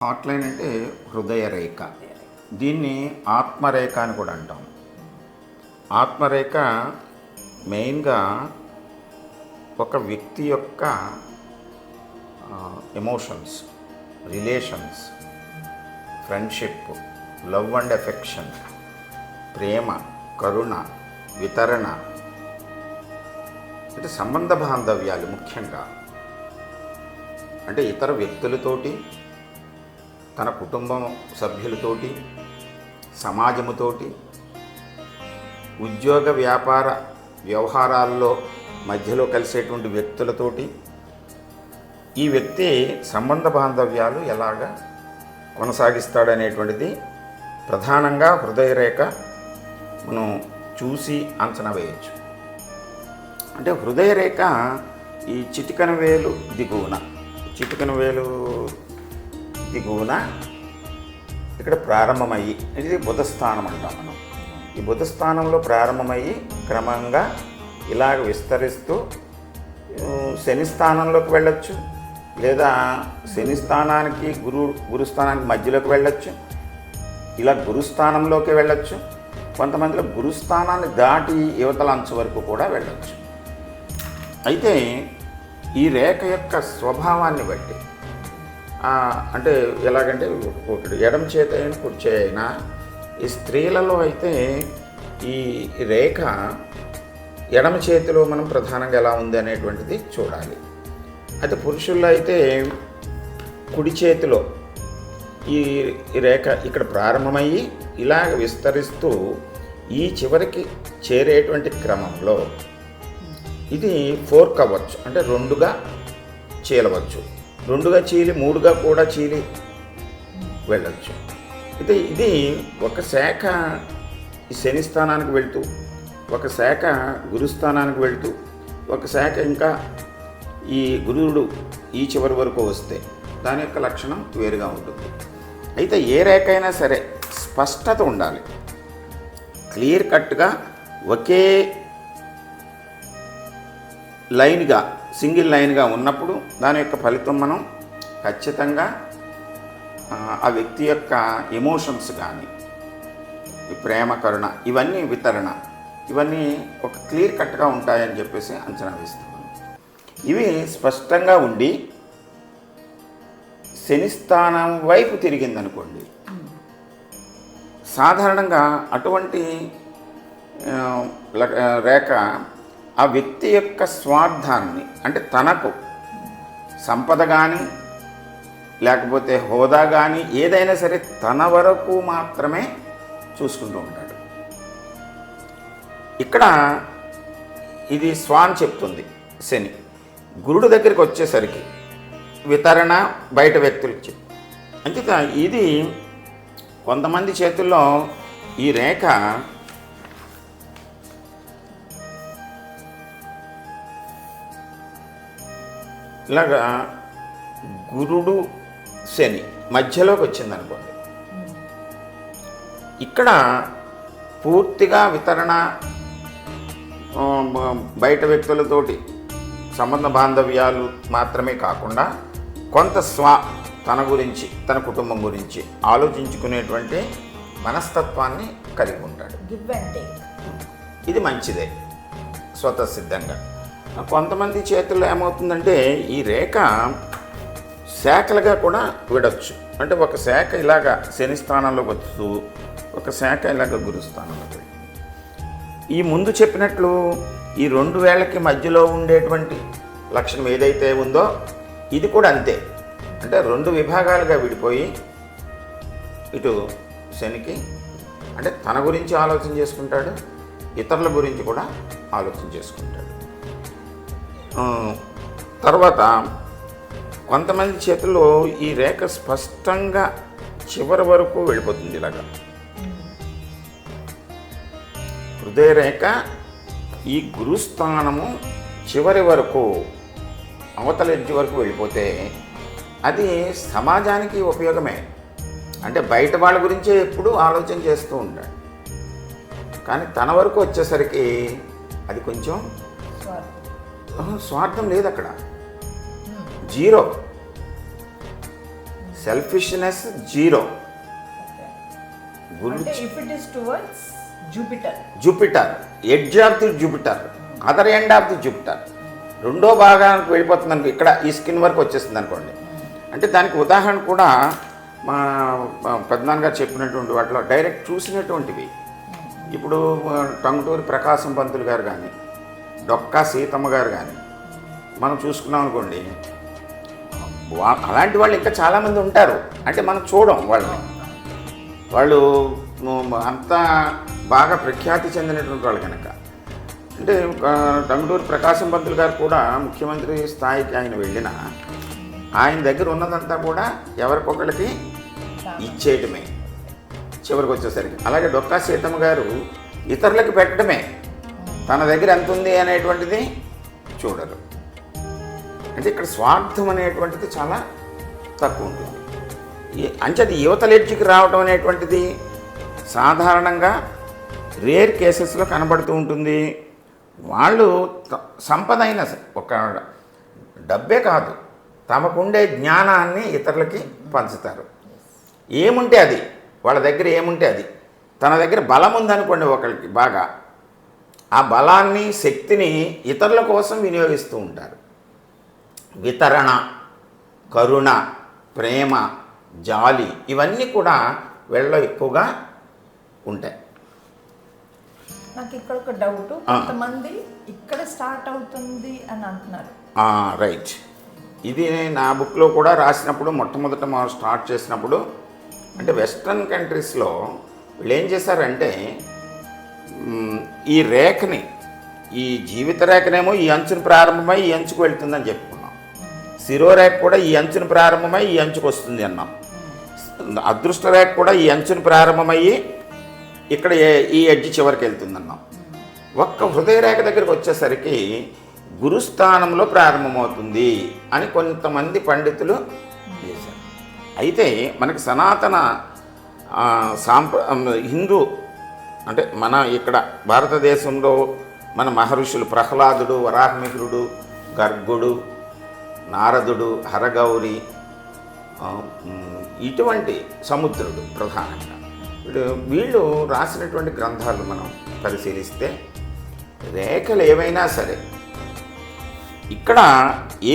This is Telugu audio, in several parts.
హాట్లైన్ అంటే హృదయ రేఖ. దీన్ని ఆత్మరేఖ అని కూడా అంటాం. ఆత్మరేఖ మెయిన్గా ఒక వ్యక్తి యొక్క emotions, relations, friendship, love and affection, ప్రేమ, కరుణ, వితరణ, అంటే సంబంధ బాంధవ్యాలు ముఖ్యంగా, అంటే ఇతర వ్యక్తులతోటి, తన కుటుంబం సభ్యులతోటి, సమాజముతోటి, ఉద్యోగ వ్యాపార వ్యవహారాల్లో మధ్యలో కలిసేటువంటి వ్యక్తులతోటి ఈ వ్యక్తి సంబంధ బాంధవ్యాలు ఎలాగా కొనసాగిస్తాడనేటువంటిది ప్రధానంగా హృదయరేఖ మనం చూసి అంచనా వేయచ్చు. అంటే హృదయరేఖ ఈ చిటికన వేలు దిగువన ఇక్కడ ప్రారంభమయ్యి, ఇది బుధస్థానం అంటాం మనం. ఈ బుధస్థానంలో ప్రారంభమయ్యి క్రమంగా ఇలాగ విస్తరిస్తూ శని స్థానంలోకి వెళ్ళొచ్చు, లేదా శని స్థానానికి గురుస్థానానికి మధ్యలోకి వెళ్ళొచ్చు, ఇలా గురుస్థానంలోకి వెళ్ళొచ్చు. కొంతమందిలో గురుస్థానాన్ని దాటి యువతల అంచు వరకు కూడా వెళ్ళొచ్చు. అయితే ఈ రేఖ యొక్క స్వభావాన్ని బట్టి, అంటే ఎలాగంటే ఒకటి ఎడమ చేతి అయినా కుడి చేయి అయినా, ఈ స్త్రీలలో అయితే ఈ రేఖ ఎడమ చేతిలో మనం ప్రధానంగా ఎలా ఉంది అనేటువంటిది చూడాలి. అయితే పురుషుల్లో అయితే కుడి చేతిలో ఈ రేఖ ఇక్కడ ప్రారంభమయ్యి ఇలాగ విస్తరిస్తూ ఈ చివరికి చేరేటువంటి క్రమంలో ఇది ఫోర్క్ అవ్వచ్చు, అంటే రెండుగా చీలవచ్చు, రెండుగా చీలి మూడుగా కూడా చీలి వెళ్ళచ్చు. అయితే ఇది ఒక శాఖ ఈ శని స్థానానికి వెళ్తూ, ఒక శాఖ గురుస్థానానికి వెళ్తూ, ఒక శాఖ ఇంకా ఈ గురువుడు ఈ చివరి వరకు వస్తే దాని యొక్క లక్షణం వేరుగా ఉంటుంది. అయితే ఏ రేఖ అయినా సరే స్పష్టత ఉండాలి, క్లియర్ కట్గా ఒకే లైన్గా, సింగిల్ లైన్గా ఉన్నప్పుడు దాని యొక్క ఫలితం మనం ఖచ్చితంగా ఆ వ్యక్తి యొక్క ఎమోషన్స్ కానీ, ప్రేమ, కరుణ, ఇవన్నీ వితరణ, ఇవన్నీ ఒక క్లియర్ కట్గా ఉంటాయని చెప్పేసి అంచనా వేస్తున్నాను. ఇవి స్పష్టంగా ఉండి శని స్థానం వైపు తిరిగిందనుకోండి, సాధారణంగా అటువంటి రేఖ ఆ వ్యక్తి యొక్క స్వార్థాన్ని, అంటే తనకు సంపద కానీ లేకపోతే హోదా కానీ ఏదైనా సరే తన వరకు మాత్రమే చూసుకుంటూ ఉంటాడు. ఇక్కడ ఇది స్వాన్ చెప్తుంది శని. గురుడు దగ్గరికి వచ్చేసరికి వితరణ బయట వ్యక్తులకి. అంతే ఇది కొంతమంది చేతుల్లో ఈ రేఖ ఇలాగా గురుడు శని మధ్యలోకి వచ్చిందనుకోండి, ఇక్కడ పూర్తిగా వితరణ, బయట వ్యక్తులతోటి సంబంధ బాంధవ్యాలు మాత్రమే కాకుండా కొంత తన గురించి, తన కుటుంబం గురించి ఆలోచించుకునేటువంటి మనస్తత్వాన్ని కలిగి ఉంటాడు. ఇది మంచిదే స్వతసిద్ధంగా. కొంతమంది చేతుల్లో ఏమవుతుందంటే ఈ రేఖ శాఖలుగా కూడా విడవచ్చు. అంటే ఒక శాఖ ఇలాగా శని స్థానంలోకి వస్తూ, ఒక శాఖ ఇలాగ గురుస్థానంలోకి. ఈ ముందు చెప్పినట్లు ఈ రెండు వేళ్ళకి మధ్యలో ఉండేటువంటి లక్షణం ఏదైతే ఉందో ఇది కూడా అంతే. అంటే రెండు విభాగాలుగా విడిపోయి ఇటు శనికి, అంటే తన గురించి ఆలోచన చేసుకుంటాడు, ఇతరుల గురించి కూడా ఆలోచన చేసుకుంటాడు. తర్వాత కొంతమంది చేతుల్లో ఈ రేఖ స్పష్టంగా చివరి వరకు వెళ్ళిపోతుంది. ఇలాగా హృదయ రేఖ ఈ గురుస్థానము చివరి వరకు, అవతల ఎడ్జి వరకు వెళ్ళిపోతే అది సమాజానికి ఉపయోగమే. అంటే బయట వాళ్ళ గురించే ఎప్పుడు ఆలోచన చేస్తూ ఉంటాడు, కానీ తన వరకు వచ్చేసరికి అది కొంచెం స్వార్థం లేదు, అక్కడ జీరో. Selfishness zero. అంటే if it is towards Jupiter, edge of the Jupiter, other end of the Jupiter, రెండో భాగానికి వెళ్ళిపోతుంది అనుకో, ఇక్కడ ఈ స్కిన్ వరకు వచ్చేస్తుంది అనుకోండి. అంటే దానికి ఉదాహరణ కూడా మా పెద్దనాన్నగారు చెప్పినటువంటి వాటిలో డైరెక్ట్ చూసినటువంటివి. ఇప్పుడు టంగుటూరి ప్రకాశం పంతులు గారు కానీ, డొక్కా సీతమ్మ గారు కానీ మనం చూసుకున్నాం అనుకోండి, అలాంటి వాళ్ళు ఇంకా చాలామంది ఉంటారు. అంటే మనం చూడం వాళ్ళని, వాళ్ళు అంతా బాగా ప్రఖ్యాతి చెందినటువంటి వాళ్ళు కనుక. అంటే టంగుటూరి ప్రకాశం పంతులు గారు కూడా ముఖ్యమంత్రి స్థాయికి ఆయన వెళ్ళిన, ఆయన దగ్గర ఉన్నదంతా కూడా ఎవరికొకరికి ఇచ్చేయటమే చివరికి వచ్చేసరికి. అలాగే డొక్కా సీతమ్మ గారు ఇతరులకు పెట్టడమే, తన దగ్గర ఎంత ఉంది అనేటువంటిది చూడరు. అంటే ఇక్కడ స్వార్థం అనేటువంటిది చాలా తక్కువ ఉంటుంది. అంచేది యువతల ఎడ్జ్కి రావడం అనేటువంటిది సాధారణంగా రేర్ కేసెస్లో కనబడుతూ ఉంటుంది. వాళ్ళు సంపద అయినా సరే, ఒక డబ్బే కాదు, తమకుండే జ్ఞానాన్ని ఇతరులకి పంచుతారు. ఏముంటే అది, వాళ్ళ దగ్గర ఏముంటే అది. తన దగ్గర బలం ఉందనుకోండి ఒకరికి బాగా, ఆ బలాన్ని శక్తిని ఇతరుల కోసం వినియోగిస్తూ ఉంటారు. వితరణ, కరుణ, ప్రేమ, జాలి ఇవన్నీ కూడా వీళ్ళలో ఎక్కువగా ఉంటాయి. నాకు ఇక్కడ ఒక డౌట్, కొంతమంది ఇక్కడ స్టార్ట్ అవుతుంది అని అంటున్నారు. రైట్. ఇది నా బుక్లో కూడా రాసినప్పుడు మొట్టమొదట మనం స్టార్ట్ చేసినప్పుడు, అంటే వెస్ట్రన్ కంట్రీస్లో వీళ్ళు ఏం చేశారంటే ఈ రేఖని, ఈ జీవిత రేఖనేమో ఈ అంచును ప్రారంభమై ఈ అంచుకు వెళ్తుందని చెప్పుకున్నాం. శిరోరేఖ కూడా ఈ అంచును ప్రారంభమై ఈ అంచుకు వస్తుంది అన్నాం. అదృష్ట రేఖ కూడా ఈ అంచును ప్రారంభమయ్యి ఇక్కడ ఈ ఎడ్జ్ చివరికి వెళ్తుందన్నాం. ఒక్క హృదయ రేఖ దగ్గరికి వచ్చేసరికి గురుస్థానంలో ప్రారంభమవుతుంది అని కొంతమంది పండితులు చేశారు. అయితే మనకి సనాతన హిందూ, అంటే మన ఇక్కడ భారతదేశంలో మన మహర్షులు ప్రహ్లాదుడు, వరాహమిహిరుడు, గర్గుడు, నారదుడు, హరగౌరి, ఇటువంటి సముద్రుడు ప్రధానంగా వీళ్ళు రాసినటువంటి గ్రంథాలు మనం పరిశీలిస్తే రేఖలు ఏవైనా సరే ఇక్కడ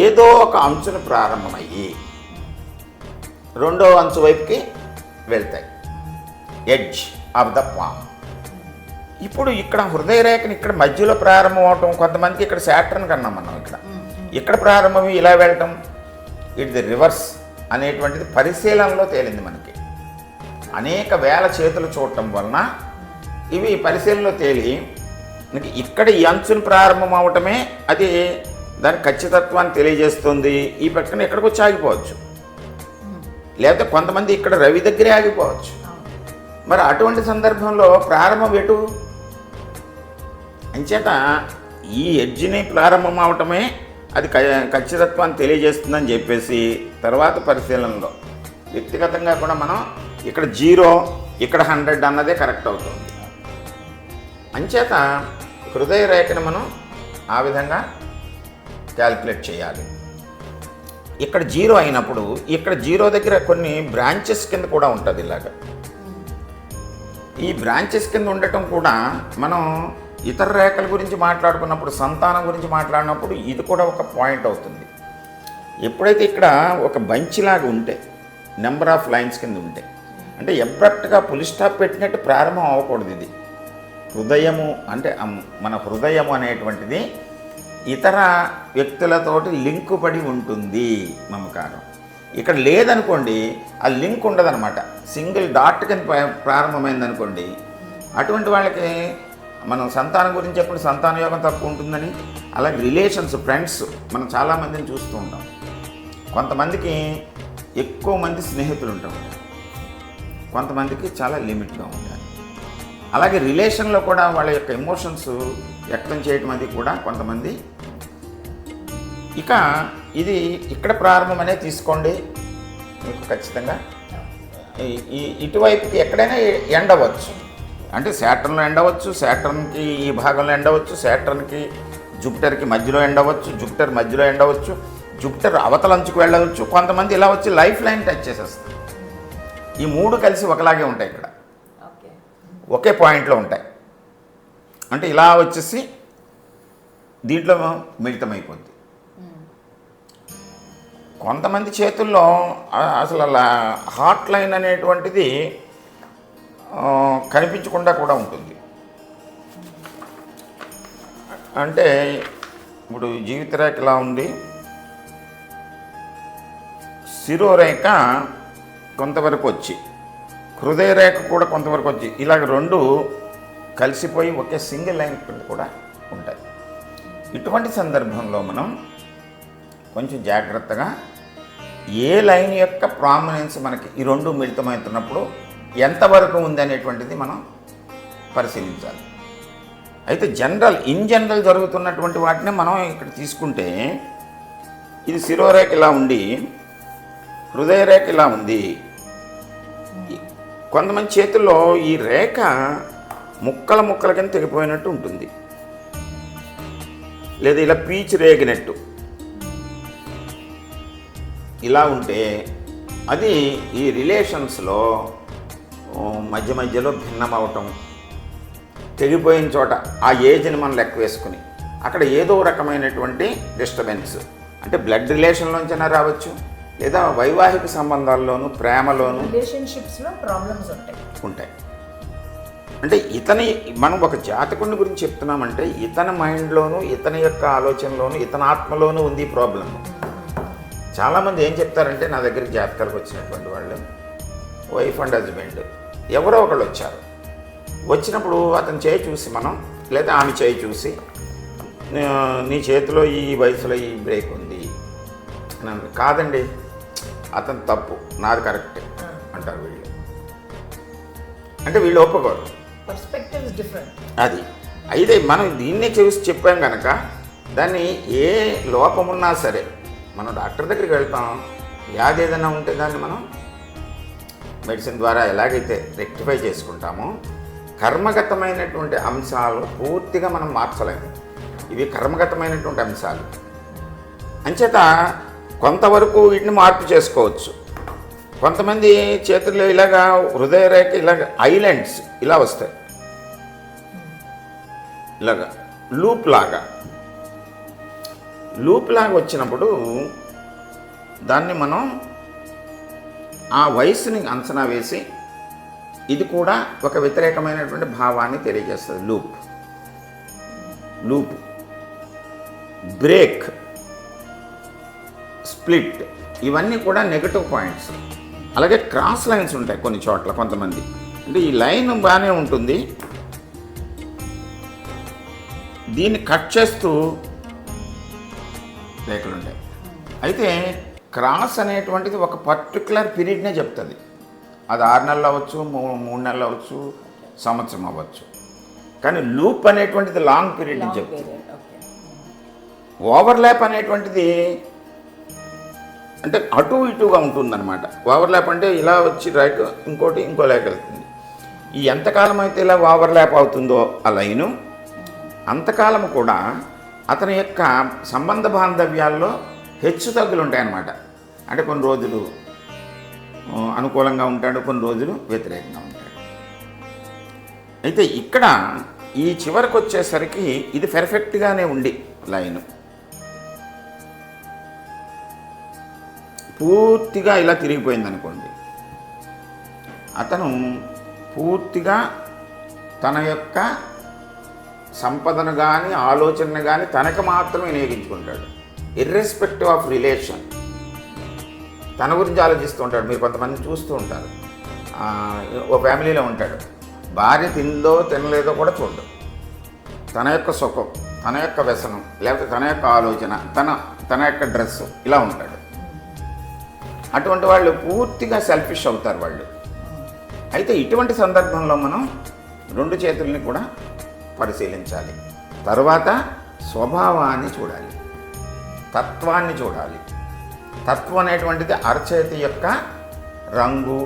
ఏదో ఒక అంచును ప్రారంభమయ్యి రెండో అంచు వైపుకి వెళ్తాయి. Edge of the palm. ఇప్పుడు ఇక్కడ హృదయ రేఖని ఇక్కడ మధ్యలో ప్రారంభం అవటం, కొంతమందికి ఇక్కడ శాటర్న్ కన్నాం మనం, ఇక్కడ ప్రారంభం ఇలా వెళ్ళటం, ఇట్ ది రివర్స్ అనేటువంటిది పరిశీలనలో తేలింది మనకి. అనేక వేల చేతులు చూడటం వలన ఇవి పరిశీలనలో తేలి మనకి ఇక్కడ ఈ అంచును ప్రారంభం అవటమే అది దాని ఖచ్చితత్వాన్ని తెలియజేస్తుంది. ఈ పక్కన ఎక్కడికి వచ్చి ఆగిపోవచ్చు, లేకపోతే కొంతమంది ఇక్కడ రవి దగ్గరే ఆగిపోవచ్చు. మరి అటువంటి సందర్భంలో ప్రారంభం ఎటు? అంచేత ఈ ఎడ్జిని ప్రారంభం అవటమే అది ఖచ్చితత్వాన్ని తెలియజేస్తుందని చెప్పేసి తర్వాత పరిశీలనలో వ్యక్తిగతంగా కూడా మనం ఇక్కడ 0 ఇక్కడ 100 అన్నదే కరెక్ట్ అవుతుంది. అంచేత హృదయ రేఖను మనం ఆ విధంగా క్యాల్కులేట్ చేయాలి. ఇక్కడ 0 అయినప్పుడు ఇక్కడ 0 దగ్గర కొన్ని బ్రాంచెస్ కింద కూడా ఉంటుంది. ఇలాగా ఈ బ్రాంచెస్ కింద ఉండటం కూడా మనం ఇతర రేఖల గురించి మాట్లాడుకున్నప్పుడు, సంతానం గురించి మాట్లాడినప్పుడు ఇది కూడా ఒక పాయింట్ అవుతుంది. ఎప్పుడైతే ఇక్కడ ఒక బంచిలాగా ఉంటే, నెంబర్ ఆఫ్ లైన్స్ కింద ఉంటే, అంటే అబ్రప్ట్గా పులి స్టాప్ పెట్టినట్టు ప్రారంభం అవ్వకూడదు. ఇది హృదయము అంటే మన హృదయము అనేటువంటిది ఇతర వ్యక్తులతోటి లింకు పడి ఉంటుంది మమకారం. ఇక్కడ లేదనుకోండి ఆ లింక్ ఉండదన్నమాట. సింగిల్ డాట్ కింద ప్రారంభమైందనుకోండి, అటువంటి వాళ్ళకి మనం సంతానం గురించి ఎప్పుడు సంతాన యోగం తక్కువ ఉంటుందని, అలాగే రిలేషన్స్, ఫ్రెండ్స్ మనం చాలామందిని చూస్తూ ఉంటాం. కొంతమందికి ఎక్కువ మంది స్నేహితులు ఉంటారు, కొంతమందికి చాలా లిమిట్గా ఉంటారు. అలాగే రిలేషన్లో కూడా వాళ్ళ యొక్క ఎమోషన్స్ వ్యక్తం చేయటం అది కూడా కొంతమంది. ఇక ఇది ఇక్కడ ప్రారంభం అనేది తీసుకోండి, మీకు ఖచ్చితంగా ఇటువైపుకి ఎక్కడైనా ఎండ్ అవ్వచ్చు. అంటే శాటర్న్లో ఎండ్ అవ్వచ్చు, శాటర్న్కి ఈ భాగంలో ఎండ్ అవ్వచ్చు, శాటర్న్కి జూపిటర్కి మధ్యలో ఎండ్ అవ్వచ్చు, జూపిటర్ మధ్యలో ఎండ్ అవ్వచ్చు, జూపిటర్ అవతల అంచుకు వెళ్ళవచ్చు, కొంతమంది ఇలా వచ్చి లైఫ్ లైన్ టచ్ చేసేస్తారు. ఈ మూడు కలిసి ఒకలాగే ఉంటాయి, ఇక్కడ ఓకే. ఒకే పాయింట్లో ఉంటాయి. అంటే ఇలా వచ్చేసి దీంట్లో మిళితమైపోద్ది. కొంతమంది చేతుల్లో అసలు అలా హాట్ లైన్ అనేటువంటిది కనిపించకుండా కూడా ఉంటుంది. అంటే ఇప్పుడు జీవితరేఖ ఇలా ఉంది, శిరోరేఖ కొంతవరకు వచ్చి, హృదయరేఖ కూడా కొంతవరకు వచ్చి, ఇలాగ రెండు కలిసిపోయి ఒకే సింగిల్ లైన్ కూడా ఉంటాయి. ఇటువంటి సందర్భంలో మనం కొంచెం జాగ్రత్తగా ఏ లైన్ యొక్క ప్రామినెన్స్ మనకి ఈ రెండు మిళితమవుతున్నప్పుడు ఎంతవరకు ఉంది అనేటువంటిది మనం పరిశీలించాలి. అయితే ఇన్ జనరల్ జరుగుతున్నటువంటి వాటిని మనం ఇక్కడ తీసుకుంటే, ఇది శిరోరేఖ ఇలా ఉండి హృదయరేఖ ఇలా ఉంది. కొంతమంది చేతుల్లో ఈ రేఖ ముక్కల కింద తెగిపోయినట్టు ఉంటుంది, లేదా ఇలా పీచు రేగినట్టు ఇలా ఉంటే అది ఈ రిలేషన్స్లో మధ్యలో భిన్నమవటం, తెగిపోయిన చోట ఆ ఏజ్ని మనం లెక్క వేసుకుని అక్కడ ఏదో రకమైనటువంటి డిస్టర్బెన్స్, అంటే బ్లడ్ రిలేషన్లోంచైనా రావచ్చు, లేదా వైవాహిక సంబంధాల్లోనూ ప్రేమలోనూ రిలేషన్షిప్స్లో ప్రాబ్లమ్స్ ఉంటాయి. అంటే మనం ఒక జాతకుని గురించి చెప్తున్నామంటే ఇతని మైండ్లోనూ, ఇతని యొక్క ఆలోచనలోనూ, ఇతని ఆత్మలోనూ ఉంది ప్రాబ్లం. చాలామంది ఏం చెప్తారంటే, నా దగ్గరికి జాతకాలకు వచ్చినటువంటి వాళ్ళు వైఫ్ అండ్ హస్బెండ్ ఎవరో ఒకళ్ళు వచ్చారు, వచ్చినప్పుడు అతని చేయి చూసి మనం, లేదా ఆమె చేయి చూసి, నీ చేతిలో ఈ వయసులో ఈ బ్రేక్ ఉంది అని, కాదండి అతను తప్పు, నాది కరెక్ట్ అంటారు వీళ్ళు. అంటే వీళ్ళు ఒప్పుకోరు, పర్స్పెక్టివ్ డిఫరెంట్. అది అయితే మనం దీన్నే చూసి చెప్పాం కనుక దాన్ని ఏ లోపమున్నా సరే మనం డాక్టర్ దగ్గరికి వెళ్తాం. వ్యాధి ఏదైనా ఉంటే దాన్ని మనం మెడిసిన్ ద్వారా ఎలాగైతే రెక్టిఫై చేసుకుంటామో, కర్మగతమైనటువంటి అంశాలు పూర్తిగా మనం మార్చలేము. ఇవి కర్మగతమైనటువంటి అంశాలు అంచేత కొంతవరకు వీటిని మార్పు చేసుకోవచ్చు. కొంతమంది చేతుల్లో ఇలాగా హృదయరేఖ ఇలాగ ఐలాండ్స్ ఇలా వస్తాయి, ఇలాగా లూప్ లాగా వచ్చినప్పుడు దాన్ని మనం ఆ వయసుని అంచనా వేసి, ఇది కూడా ఒక వ్యతిరేకమైనటువంటి భావాన్ని తెలియజేస్తుంది. లూప్ బ్రేక్, స్ప్లిట్, ఇవన్నీ కూడా నెగటివ్ పాయింట్స్. అలాగే క్రాస్ లైన్స్ ఉంటాయి కొన్ని చోట్ల. కొంతమంది అంటే ఈ లైన్ బాగానే ఉంటుంది, దీన్ని కట్ చేస్తూ రేఖలు ఉంటాయి. అయితే క్రాస్ అనేటువంటిది ఒక పర్టికులర్ పీరియడ్నే చెప్తుంది. అది 6 నెలలు అవ్వచ్చు, 3 నెలలు అవ్వచ్చు, సంవత్సరం అవ్వచ్చు. కానీ లూప్ అనేటువంటిది లాంగ్ పీరియడ్ని చెప్తుంది. ఓవర్లాప్ అనేటువంటిది అంటే అటు ఇటుగా ఉంటుందన్నమాట. ఓవర్లాప్ అంటే ఇలా వచ్చి రైట్ ఇంకోటి ఇంకో లేక వెళ్తుంది. ఈ ఎంతకాలం అయితే ఇలా ఓవర్లాప్ అవుతుందో ఆ లైను, అంతకాలం కూడా అతని యొక్క సంబంధ బాంధవ్యాల్లో హెచ్చు తగ్గులు ఉంటాయన్నమాట. అంటే కొన్ని రోజులు అనుకూలంగా ఉంటాడు, కొన్ని రోజులు వ్యతిరేకంగా ఉంటాడు. అయితే ఇక్కడ ఈ చివరికి వచ్చేసరికి ఇది పెర్ఫెక్ట్గానే ఉండి లైను పూర్తిగా ఇలా తిరిగిపోయింది అనుకోండి, అతను పూర్తిగా తన యొక్క సంపదను కానీ ఆలోచనను కానీ తనకు మాత్రమే వినియోగించుకుంటాడు. ఇర్రెస్పెక్టివ్ ఆఫ్ రిలేషన్ తన గురించి ఆలోచిస్తూ ఉంటాడు. మీరు కొంతమంది చూస్తూ ఉంటారు, ఓ ఫ్యామిలీలో ఉంటాడు, భార్య తిందో తినలేదో కూడా చూడడు. తన యొక్క సుఖం, తన యొక్క వ్యసనం, లేకపోతే తన యొక్క ఆలోచన, తన యొక్క డ్రెస్సు, ఇలా ఉంటాడు. అటువంటి వాళ్ళు పూర్తిగా సెల్ఫిష్ అవుతారు వాళ్ళు. అయితే ఇటువంటి సందర్భంలో మనం 2 చేతుల్ని కూడా పరిశీలించాలి. తర్వాత స్వభావాన్ని చూడాలి, తత్వాన్ని చూడాలి. తత్వం అనేటువంటిది అరచేతి యొక్క రంగు,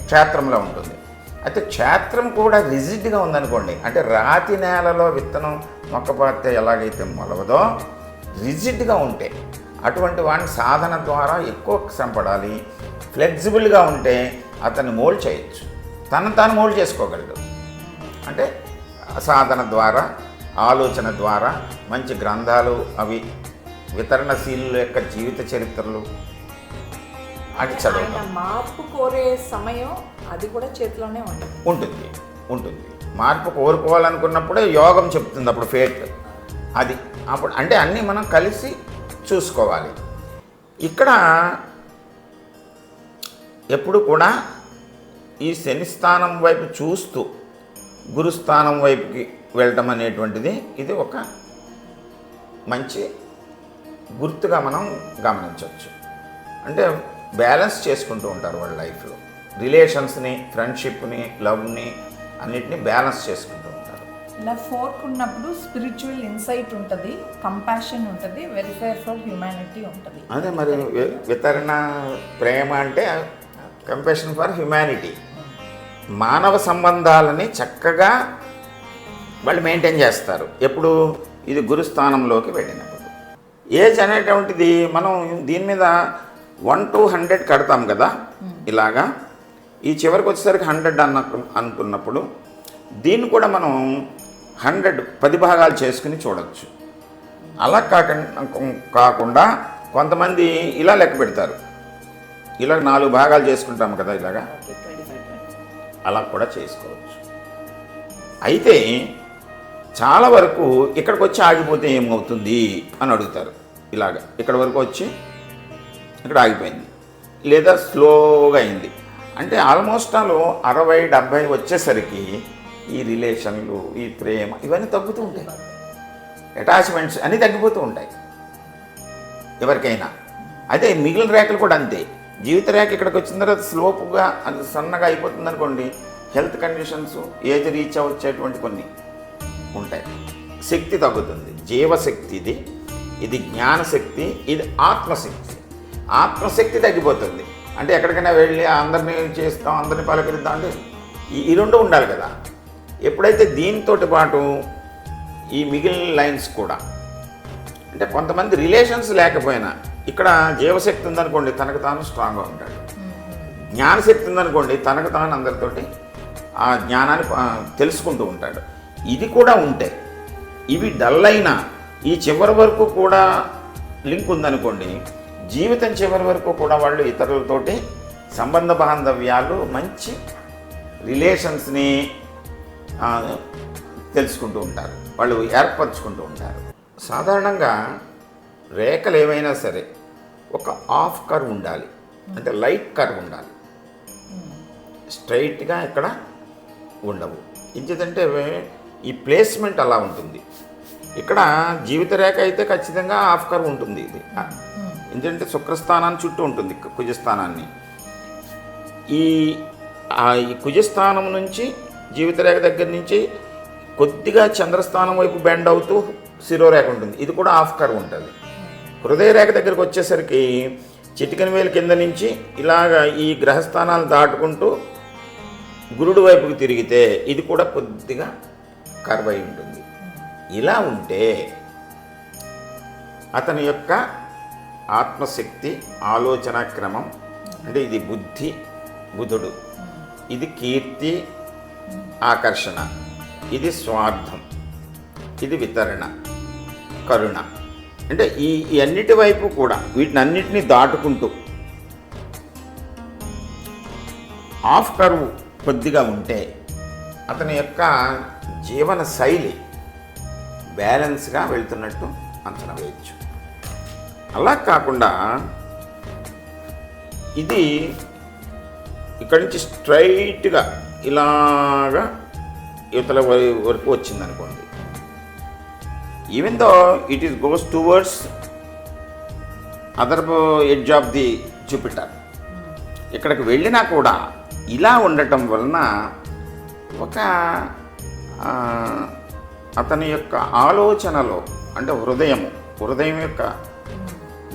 క్షేత్రంలో ఉంటుంది. అయితే క్షేత్రం కూడా రిజిడ్గా ఉందనుకోండి, అంటే రాతి నేలలో విత్తనం మొక్క పారితే ఎలాగైతే మొలవదో రిజిడ్గా ఉంటే అటువంటి వాడిని సాధన ద్వారా ఎక్కువ శ్రమపడాలి. ఫ్లెక్సిబుల్గా ఉంటే అతన్ని మోల్డ్ చేయొచ్చు, తనను తాను మోల్డ్ చేసుకోగలడు. అంటే సాధన ద్వారా, ఆలోచన ద్వారా, మంచి గ్రంథాలు, అవి వితరణశీలుల యొక్క జీవిత చరిత్రలు అది చదవడం. ఆయన మార్పు కోరే సమయం అది కూడా చేతిలోనే ఉంటుంది. మార్పు కోరుకోవాలనుకున్నప్పుడే యోగం చెప్తుంది, అప్పుడు ఫేట్ అది. అప్పుడు అంటే అన్నీ మనం కలిసి చూసుకోవాలి. ఇక్కడ ఎప్పుడు కూడా ఈ శని స్థానం వైపు చూస్తూ గురుస్థానం వైపుకి వెళ్ళటం అనేటువంటిది ఇది ఒక మంచి గుర్తుగా మనం గమనించవచ్చు. అంటే బ్యాలెన్స్ చేసుకుంటూ ఉంటారు వాళ్ళ లైఫ్లో, రిలేషన్స్ని, ఫ్రెండ్షిప్ని, లవ్ని అన్నిటినీ బ్యాలెన్స్ చేసుకుంటూ ఉంటారు. ఇలా ఫోర్క్ ఉన్నప్పుడు స్పిరిచువల్ ఇన్సైట్ ఉంటుంది, కంపాషన్ ఉంటుంది, వెల్ఫేర్ ఫర్ హ్యూమానిటీ ఉంటుంది. అదే మరి వితరణ ప్రేమ అంటే కంపాషన్ ఫర్ హ్యుమానిటీ. మానవ సంబంధాలని చక్కగా వాళ్ళు మెయింటైన్ చేస్తారు. ఎప్పుడు ఇది గురుస్థానంలోకి వెళ్ళినప్పుడు. ఏజ్ అనేటువంటిది మనం దీని మీద 1 to 100 కడతాం కదా ఇలాగా. ఈ చివరికి వచ్చేసరికి 100 అనుకున్నప్పుడు దీన్ని కూడా మనం 10 భాగాలు చేసుకుని చూడవచ్చు. అలా కాకుండా కొంతమంది ఇలా లెక్క పెడతారు, ఇలా 4 భాగాలు చేసుకుంటాం కదా ఇలాగా, అలా కూడా చేసుకోవచ్చు. అయితే చాలా వరకు ఇక్కడికి వచ్చి ఆగిపోతే ఏమవుతుంది అని అడుగుతారు. ఇలాగ ఇక్కడ వరకు వచ్చి ఇక్కడ ఆగిపోయింది, లేదా స్లోగా అయింది అంటే ఆల్మోస్ట్ ఆల్ 60-70 వచ్చేసరికి ఈ రిలేషన్లు, ఈ ప్రేమ ఇవన్నీ తగ్గుతూ ఉంటాయి, అటాచ్మెంట్స్ అన్నీ తగ్గిపోతూ ఉంటాయి ఎవరికైనా. అదే మిగిలిన రేఖలు కూడా అంతే. జీవిత రేఖ ఇక్కడికి వచ్చిన తర్వాత స్లోపుగా అది సన్నగా అయిపోతుంది అనుకోండి. హెల్త్ కండిషన్స్, ఏజ్ రీచ్ వచ్చేటువంటి కొన్ని ఉంటాయి. శక్తి తగ్గుతుంది. జీవశక్తి ఇది జ్ఞానశక్తి, ఇది ఆత్మశక్తి. ఆత్మశక్తి తగ్గిపోతుంది. అంటే ఎక్కడికైనా వెళ్ళి అందరినీ చేస్తాం, అందరినీ పలకరిద్దాం అంటే ఈ రెండు ఉండాలి కదా. ఎప్పుడైతే దీంతో పాటు ఈ మిగిలిన లైన్స్ కూడా, అంటే కొంతమంది రిలేషన్స్ లేకపోయినా ఇక్కడ జీవశక్తి ఉందనుకోండి తనకు తాను స్ట్రాంగ్గా ఉంటాడు. జ్ఞానశక్తి ఉందనుకోండి తనకు తాను అందరితోటి ఆ జ్ఞానాన్ని తెలుసుకుంటూ ఉంటాడు. ఇది కూడా ఉంటే ఇవి డల్ అయినా ఈ చివరి వరకు కూడా లింక్ ఉందనుకోండి, జీవితం చివరి వరకు కూడా వాళ్ళు ఇతరులతోటి సంబంధ బాంధవ్యాలు, మంచి రిలేషన్స్ని తెలుసుకుంటూ ఉంటారు, వాళ్ళు ఏర్పరచుకుంటూ ఉంటారు. సాధారణంగా రేఖలు ఏమైనా సరే ఒక హాఫ్ కర్వ్ ఉండాలి, అంటే లైట్ కర్వ్ ఉండాలి, స్ట్రైట్గా ఇక్కడ ఉండవు. ఎందుకంటే ఈ ప్లేస్మెంట్ అలా ఉంటుంది. ఇక్కడ జీవిత రేఖ అయితే ఖచ్చితంగా హాఫ్ కర్వ్ ఉంటుంది. ఇది ఎందుకంటే శుక్రస్థానాన్ని చుట్టూ ఉంటుంది, కుజస్థానాన్ని. ఈ కుజస్థానం నుంచి జీవిత రేఖ దగ్గర నుంచి కొద్దిగా చంద్రస్థానం వైపు బెండ్ అవుతూ శిరోరేఖ ఉంటుంది, ఇది కూడా హాఫ్ కర్వ్ ఉంటుంది. హృదయ రేఖ దగ్గరికి వచ్చేసరికి చిటికెన వేలు కింద నుంచి ఇలాగ ఈ గ్రహస్థానాలు దాటుకుంటూ గురుడు వైపుకి తిరిగితే ఇది కూడా కొద్దిగా కర్వ్ అయి ఉంటుంది. ఇలా ఉంటే అతని యొక్క ఆత్మశక్తి, ఆలోచన క్రమం, అంటే ఇది బుద్ధి, బుధుడు, ఇది కీర్తి, ఆకర్షణ, ఇది స్వార్థం, ఇది వితరణ, కరుణ. అంటే ఈ అన్నిటి వైపు కూడా వీటినన్నిటినీ దాటుకుంటూ హాఫ్ కర్వ్ కొద్దిగా ఉంటే అతని యొక్క జీవన శైలి బ్యాలెన్స్గా వెళ్తున్నట్టు అంచనా వేయచ్చు. అలా కాకుండా ఇది ఇక్కడి నుంచి స్ట్రైట్గా ఇలాగా యువతల వరకు వచ్చిందనుకోండి, even though it is goes towards other edge of the Jupiter, ఇక్కడికి వెళ్ళినా కూడా ఇలా ఉండటం వలన ఒక అతని యొక్క ఆలోచనలో, అంటే హృదయం యొక్క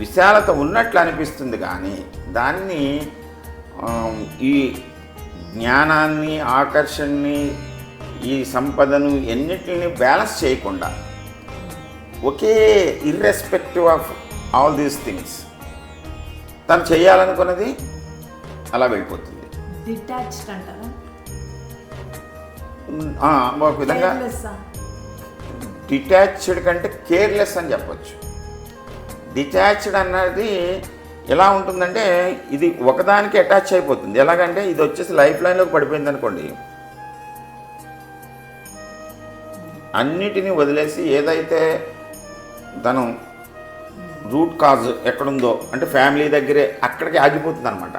విశాలత ఉన్నట్లు అనిపిస్తుంది. కానీ దాన్ని ఈ జ్ఞానాన్ని, ఆకర్షణని, ఈ సంపదను ఎన్నిటిని బ్యాలెన్స్ చేయకుండా ఒకే irrespective of all these things. తను చేయాలనుకున్నది అలా వెళ్ళిపోతుంది. డిటాచ్డ్ అంటారా? ఒక విధంగా డిటాచ్డ్ కంటే కేర్లెస్ అని చెప్పొచ్చు. డిటాచ్డ్ అన్నది ఎలా ఉంటుందంటే ఇది ఒకదానికి అటాచ్ అయిపోతుంది. ఎలాగంటే ఇది వచ్చేసి లైఫ్ లైన్లోకి పడిపోయింది అనుకోండి, అన్నిటినీ వదిలేసి ఏదైతే తను రూట్ కాజ్ ఎక్కడుందో అంటే ఫ్యామిలీ దగ్గరే అక్కడికి ఆగిపోతుంది అనమాట.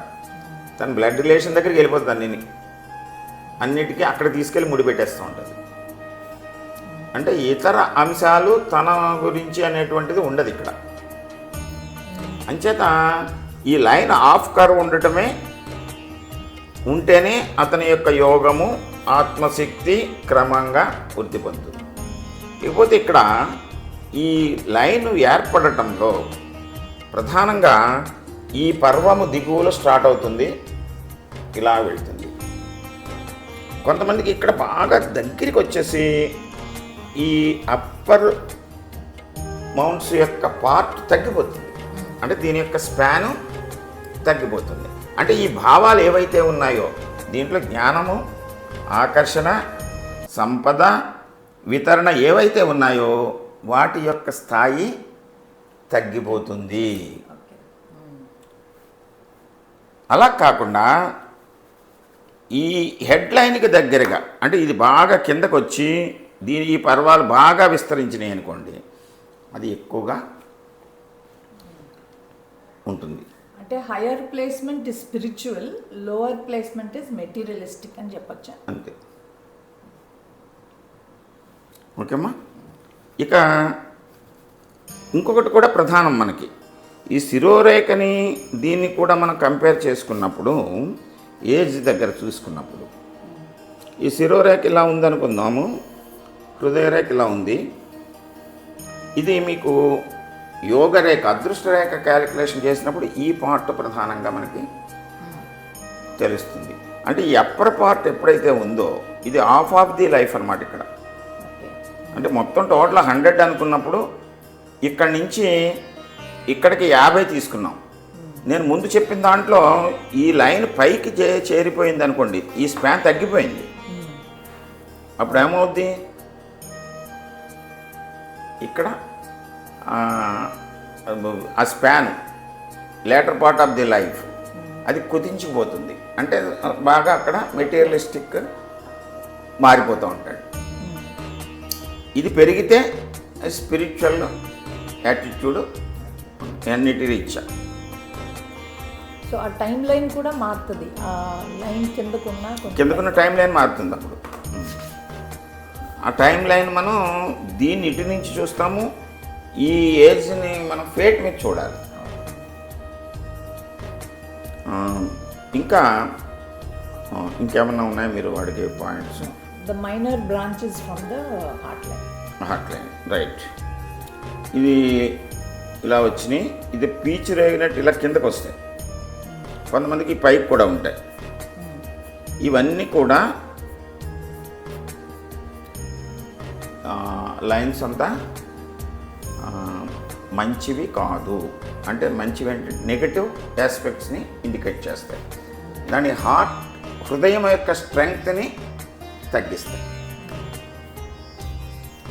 తన బ్లడ్ రిలేషన్ దగ్గరికి వెళ్ళిపోతుంది. అన్నిటికీ అక్కడ తీసుకెళ్ళి ముడిపెట్టేస్తూ ఉంటుంది. అంటే ఇతర అంశాలు తన గురించి అనేటువంటిది ఉండదు ఇక్కడ. అంచేత ఈ లైన్ ఆఫ్ కర్వ్ ఉండటమే ఉంటేనే అతని యొక్క యోగము ఆత్మశక్తి క్రమంగా వృద్ధి పొందుతుంది. ఇకపోతే ఇక్కడ ఈ లైన్ ఏర్పడటంలో ప్రధానంగా ఈ పర్వము దిగువలో స్టార్ట్ అవుతుంది, ఇలా వెళ్తుంది. కొంతమందికి ఇక్కడ బాగా దగ్గరికి వచ్చేసి ఈ అప్పర్ మౌంట్స్ యొక్క పార్ట్ తగ్గిపోతుంది. అంటే దీని యొక్క స్పాను తగ్గిపోతుంది. అంటే ఈ భావాలు ఏవైతే ఉన్నాయో దీంట్లో జ్ఞానము, ఆకర్షణ, సంపద, వితరణ ఏవైతే ఉన్నాయో వాటి యొక్క స్థాయి తగ్గిపోతుంది. అలా కాకుండా ఈ హెడ్లైన్కి దగ్గరగా అంటే ఇది బాగా కిందకు వచ్చి ఈ పర్వాలు బాగా విస్తరించినాయి అనుకోండి, అది ఎక్కువగా ఉంటుంది. అంటే higher placement is spiritual, lower placement is materialistic అని చెప్పొచ్చా? అంతే. ఓకేమ్మా. ఇక ఇంకొకటి కూడా ప్రధానం మనకి ఈ శిరోరేఖని దీన్ని కూడా మనం కంపేర్ చేసుకున్నప్పుడు ఏజ్ దగ్గర చూసుకున్నప్పుడు ఈ శిరోరేఖ ఇలా ఉందనుకుందాము, హృదయరేఖ ఇలా ఉంది. ఇది మీకు యోగరేఖ అదృష్టరేఖ క్యాలిక్యులేషన్ చేసినప్పుడు ఈ పార్ట్ ప్రధానంగా మనకి తెలుస్తుంది. అంటే ఈ అప్పర్ పార్ట్ ఎప్పుడైతే ఉందో ఇది హాఫ్ ఆఫ్ ది లైఫ్ అన్నమాట. ఇక్కడ అంటే మొత్తం టోటల్ 100 అనుకున్నప్పుడు ఇక్కడి నుంచి ఇక్కడికి 50 తీసుకున్నాం. నేను ముందు చెప్పిన దాంట్లో ఈ లైన్ పైకి చేరిపోయింది అనుకోండి, ఈ స్పాన్ తగ్గిపోయింది. అప్పుడు ఏమవుద్ది, ఇక్కడ ఆ span later part of the life అది కుదించిపోతుంది. అంటే బాగా అక్కడ మెటీరియలిస్టిక్ మారిపోతూ ఉంటాడు. ఇది పెరిగితే స్పిరిచువల్ యాటిట్యూడ్ అన్నిటి రీత్యా. సో ఆ టైం లైన్ కూడా మారుతుంది. ఆ లైన్ కిందకున్న టైం లైన్ మారుతుంది. అప్పుడు ఆ టైం లైన్ మనం దీన్ని ఇటు నుంచి చూస్తాము, ఈ ఏజ్ని మనం ఫేట్ మీద చూడాలి. ఇంకా ఇంకేమన్నా ఉన్నాయి మీరు అడిగే points? The minor branches from the heart line. Right. ఇది ఇలా వచ్చినాయి. ఇది పీచు రేగినట్టు ఇలా కిందకు వస్తాయి. కొంతమందికి పైకి కూడా ఉంటాయి. ఇవన్నీ కూడా లైన్స్ అంతా మంచివి కాదు. అంటే మంచివి అంటే నెగటివ్ ఆస్పెక్ట్స్ని ఇండికేట్ చేస్తాయి. దాని హృదయం యొక్క స్ట్రెంగ్త్ని తగ్గిస్తాయి.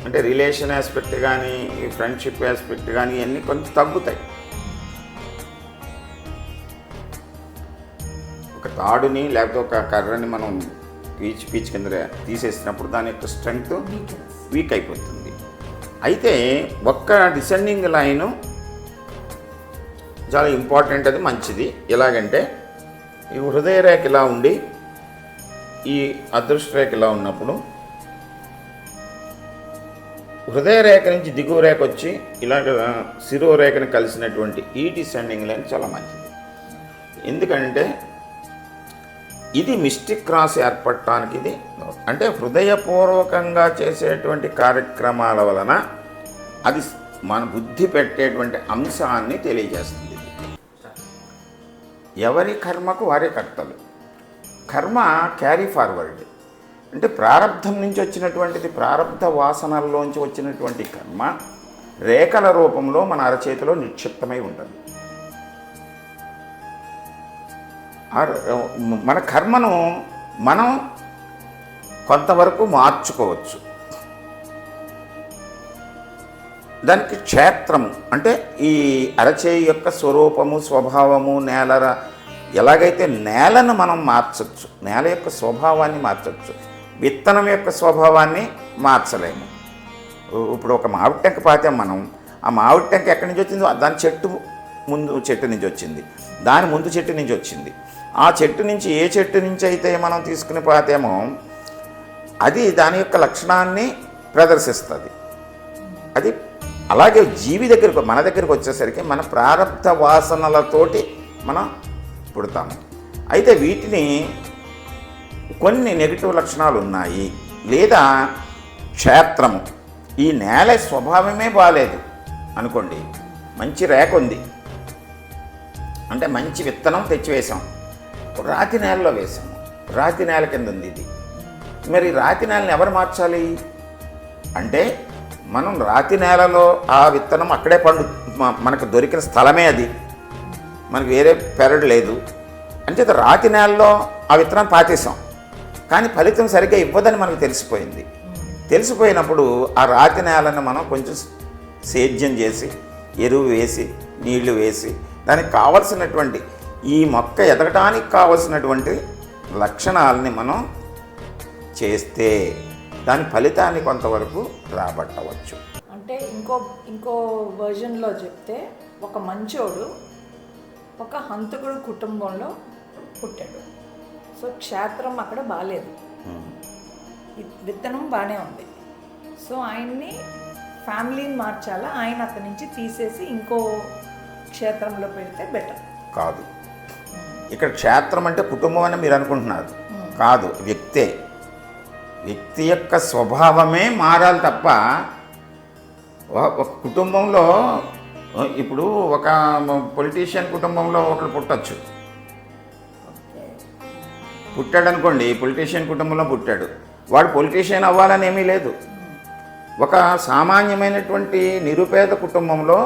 అంటే రిలేషన్ ఆస్పెక్ట్ కానీ ఫ్రెండ్షిప్ ఆస్పెక్ట్ కానీ ఇవన్నీ కొంచెం తగ్గుతాయి. ఒక తాడుని లేకపోతే ఒక కర్రని మనం పీచ్ కింద తీసేసినప్పుడు దాని యొక్క స్ట్రెంగ్త్ వీక్ అయిపోతుంది. అయితే ఒక్క డిసెండింగ్ లైను చాలా ఇంపార్టెంట్, అది మంచిది. ఎలాగంటే ఈ హృదయ రేఖ ఇలా ఉండి ఈ అదృష్ట రేఖ ఇలా ఉన్నప్పుడు హృదయ రేఖ నుంచి దిగువ రేఖ వచ్చి ఇలాగ శిరోరేఖను కలిసినటువంటి ఈ డిసెండింగ్ లైన్ చాలా మంచిది. ఎందుకంటే ఇది మిస్టిక్ క్రాస్ ఏర్పడటానికి ఇది అంటే హృదయపూర్వకంగా చేసేటువంటి కార్యక్రమాల వలన అది మన బుద్ధి పెట్టేటువంటి అంశాన్ని తెలియజేస్తుంది. ఎవరి కర్మకు వారే కర్తలు. కర్మ క్యారీ ఫార్వర్డ్ అంటే ప్రారంధం నుంచి వచ్చినటువంటిది, ప్రారంధ వాసనల్లోంచి వచ్చినటువంటి కర్మ రేఖల రూపంలో మన అరచేతిలో నిక్షిప్తమై ఉంటుంది. మన కర్మను మనం కొంతవరకు మార్చుకోవచ్చు. దానికి క్షేత్రము అంటే ఈ అరచేయి యొక్క స్వరూపము, స్వభావము, ఎలాగైతే నేలను మనం మార్చవచ్చు, నేల యొక్క స్వభావాన్ని మార్చవచ్చు, విత్తనం యొక్క స్వభావాన్ని మార్చలేము. ఇప్పుడు ఒక మామిడి టెంక పాతాం మనం, ఆ మామిడి టెంక ఎక్కడి నుంచి వచ్చిందో దాని చెట్టు నుంచి వచ్చింది, దాని ముందు చెట్టు నుంచి వచ్చింది. ఆ చెట్టు నుంచి ఏ చెట్టు నుంచి అయితే మనం తీసుకుని పాతేమో అది దాని యొక్క లక్షణాన్ని ప్రదర్శిస్తుంది. అది అలాగే మన దగ్గరికి వచ్చేసరికి మన ప్రారబ్ధ వాసనలతోటి మనం పుడతాము. అయితే వీటిని కొన్ని నెగిటివ్ లక్షణాలు ఉన్నాయి. లేదా క్షేత్రము, ఈ నేల స్వభావమే బాగాలేదు అనుకోండి, మంచి రేఖ ఉంది అంటే మంచి విత్తనం తెచ్చివేసాం, రాతి నేలలో వేసాము, రాతి నేల కింద ఉంది ఇది. మరి రాతి నేలని ఎవరు మార్చాలి అంటే మనం రాతి నేలలో ఆ విత్తనం అక్కడే మనకు దొరికిన స్థలమే అది, మనకు వేరే పెరడు లేదు. అంచేత రాతి నేలలో ఆ విత్తనం పాతేసాం, కానీ ఫలితం సరిగ్గా ఇవ్వదని మనకు తెలిసిపోయింది. తెలిసిపోయినప్పుడు ఆ రాతి నేలను మనం కొంచెం సేద్యం చేసి, ఎరువు వేసి, నీళ్లు వేసి, దానికి కావలసినటువంటి ఈ మొక్క ఎదగటానికి కావలసినటువంటి లక్షణాలని మనం చేస్తే దాని ఫలితాన్ని కొంతవరకు రాబట్టవచ్చు. అంటే ఇంకో వర్జన్లో చెప్తే, ఒక మంచోడు ఒక హంతకుడు కుటుంబంలో పుట్టాడు. సో క్షేత్రం అక్కడ బాగాలేదు, విత్తనం బాగానే ఉంది. సో ఆయన్ని ఫ్యామిలీని మార్చాలా, ఆయన అక్కడి నుంచి తీసేసి ఇంకో క్షేత్రంలో పెడితే బెటర్ కాదు. ఇక్కడ క్షేత్రం అంటే కుటుంబం అని మీరు అనుకుంటున్నారు, కాదు, వ్యక్తి యొక్క స్వభావమే మారాలి తప్ప ఒక కుటుంబంలో ఇప్పుడు ఒక పొలిటీషియన్ కుటుంబంలో ఒకరు పుట్టచ్చు, పుట్టాడు అనుకోండి, పొలిటీషియన్ కుటుంబంలో పుట్టాడు, వాడు పొలిటీషియన్ అవ్వాలని ఏమీ లేదు. ఒక సామాన్యమైనటువంటి నిరుపేద కుటుంబంలో,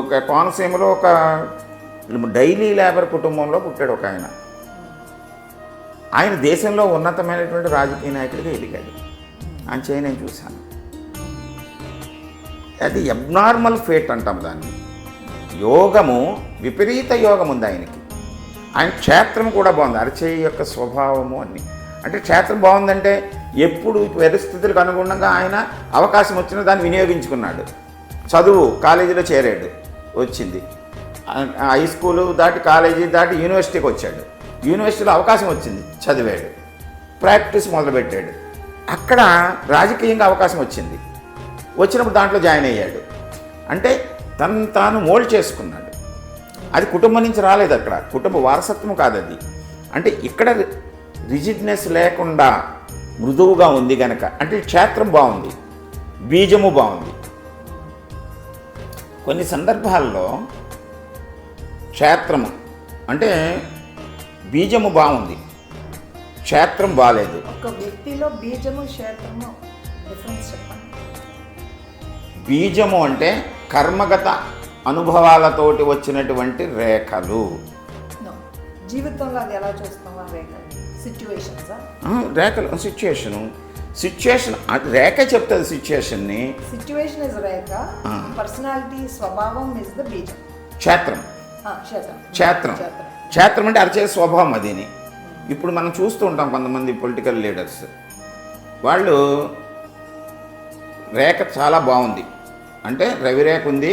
ఒక కోనసీమలో ఒక డైలీ లేబర్ కుటుంబంలో పుట్టాడు ఒక ఆయన దేశంలో ఉన్నతమైనటువంటి రాజకీయ నాయకుడిగా ఎదిగాడు. అంచే నేను చూశాను. అది అబ్నార్మల్ ఫేట్ అంటాం దాన్ని. యోగము, విపరీత యోగం ఉంది ఆయనకి. ఆయన క్షేత్రం కూడా బాగుంది, అరచేయి యొక్క స్వభావము అన్నీ. అంటే క్షేత్రం బాగుందంటే ఎప్పుడు పరిస్థితులకు అనుగుణంగా ఆయన అవకాశం వచ్చినా దాన్ని వినియోగించుకున్నాడు. చదువు, కాలేజీలో చేరాడు, వచ్చింది. హై స్కూలు దాటి, కాలేజీ దాటి యూనివర్సిటీకి వచ్చాడు. యూనివర్సిటీలో అవకాశం వచ్చింది, చదివాడు, ప్రాక్టీస్ మొదలుపెట్టాడు. అక్కడ రాజకీయంగా అవకాశం వచ్చింది, వచ్చినప్పుడు దాంట్లో జాయిన్ అయ్యాడు. అంటే తాను మోల్డ్ చేసుకున్నాడు. అది కుటుంబం నుంచి రాలేదు, అక్కడ కుటుంబ వారసత్వం కాదు అది. అంటే ఇక్కడ రిజిడ్నెస్ లేకుండా మృదువుగా ఉంది గనక, అంటే క్షేత్రం బాగుంది, బీజము బాగుంది. కొన్ని సందర్భాల్లో క్షేత్రము అంటే బీజము బాగుంది, క్షేత్రం బాగాలేదు. ఒక వ్యక్తిలో బీజము క్షేత్రము డిఫరెన్స్ చెప్పండి. బీజము అంటే కర్మగత అనుభవాలతోటి వచ్చినటువంటి రేఖలు. జీవితంలో అది ఎలా చూస్తావా రేఖలు? సిచ్యువేషన్స్, రేఖలు సిచ్యువేషన్ రేఖ చెప్తుంది సిచ్యువేషన్ని. సిచ్యువేషన్ ఇస్ రేఖ, పర్సనాలిటీ స్వభావం ఇస్ ద బీజం. క్షేత్రం అంటే అరచే స్వభావం అదిని. ఇప్పుడు మనం చూస్తూ ఉంటాం కొంతమంది పొలిటికల్ లీడర్స్, వాళ్ళు రేఖ చాలా బాగుంది అంటే రవి రేఖ ఉంది,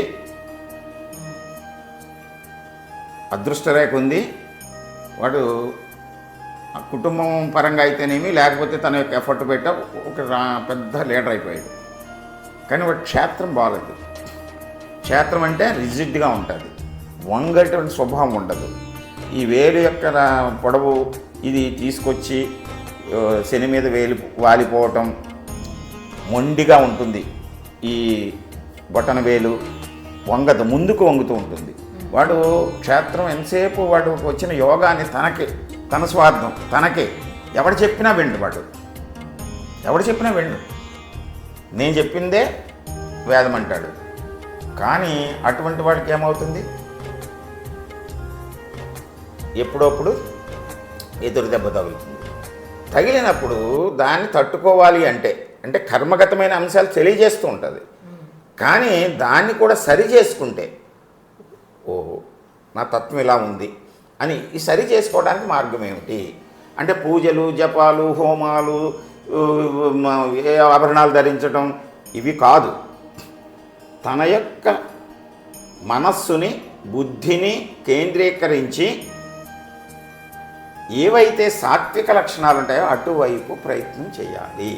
అదృష్ట రేఖ ఉంది, వాడు కుటుంబం పరంగా అయితేనేమి, లేకపోతే తన యొక్క ఎఫర్ట్ పెట్ట ఒక పెద్ద లీడర్ అయిపోయాడు. కానీ వాడు క్షేత్రం బాగలేదు. క్షేత్రం అంటే రిజిడ్గా ఉంటుంది, వంగటువంటి స్వభావం ఉండదు. ఈ వేలు యొక్క పొడవు ఇది తీసుకొచ్చి శని మీద వేలు వాలిపోవటం, మొండిగా ఉంటుంది. ఈ బొటన వేలు వంగదు, ముందుకు వంగుతూ ఉంటుంది. వాడు క్షేత్రం ఎంతసేపు వాడు వచ్చిన యోగాన్ని తన స్వార్థం తనకే, ఎవడు చెప్పినా వెండు, వాడు ఎవడు చెప్పినా వెండు, నేను చెప్పిందే వేదం అంటాడు. కానీ అటువంటి వాడికి ఏమవుతుంది, ఎప్పుడప్పుడు ఎదురు దెబ్బ తగులుతుంది. తగిలినప్పుడు దాన్ని తట్టుకోవాలి అంటే అంటే కర్మగతమైన అంశాలు తెలియజేస్తూ ఉంటుంది. కానీ దాన్ని కూడా సరి చేసుకుంటే, ఓహో నా తత్వం ఇలా ఉంది అని ఈ సరి చేసుకోవడానికి మార్గం ఏమిటి అంటే పూజలు, జపాలు, హోమాలు, ఆభరణాలు ధరించడం ఇవి కాదు. తన యొక్క మనస్సుని, బుద్ధిని కేంద్రీకరించి ఏవైతే సాత్విక లక్షణాలు ఉంటాయో అటువైపు ప్రయత్నం చేయాలి.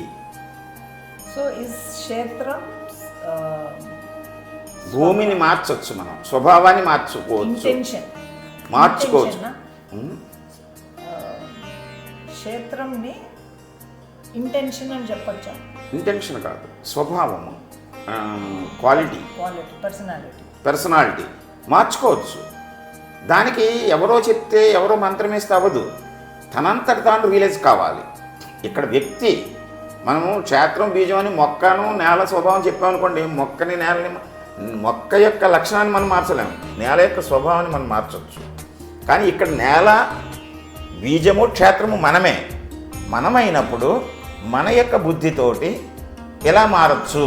సో ఈ క్షేత్రం భూమిని మార్చవచ్చు, మనం స్వభావాన్ని మార్చుకోవచ్చు, మార్చుకోవచ్చు. క్షేత్రంని ఇంటెన్షన్ అని చెప్పొచ్చా? ఇంటెన్షన్ కాదు, స్వభావము, క్వాలిటీ, పర్సనాలిటీ మార్చుకోవచ్చు. దానికి ఎవరో చెప్తే, ఎవరో మంత్రం వేస్తే అవ్వదు, తనంతట తాను రియలైజ్ కావాలి. ఇక్కడ వ్యక్తి, మనము క్షేత్రం, బీజం అని మొక్కను, నేల స్వభావం చెప్పామనుకోండి, మొక్కని, నేలని, మొక్క యొక్క లక్షణాన్ని మనం మార్చలేము, నేల యొక్క స్వభావాన్ని మనం మార్చవచ్చు. కానీ ఇక్కడ నేల, బీజము, క్షేత్రము మనమే. మనమైనప్పుడు మన యొక్క బుద్ధితోటి ఎలా మారచ్చు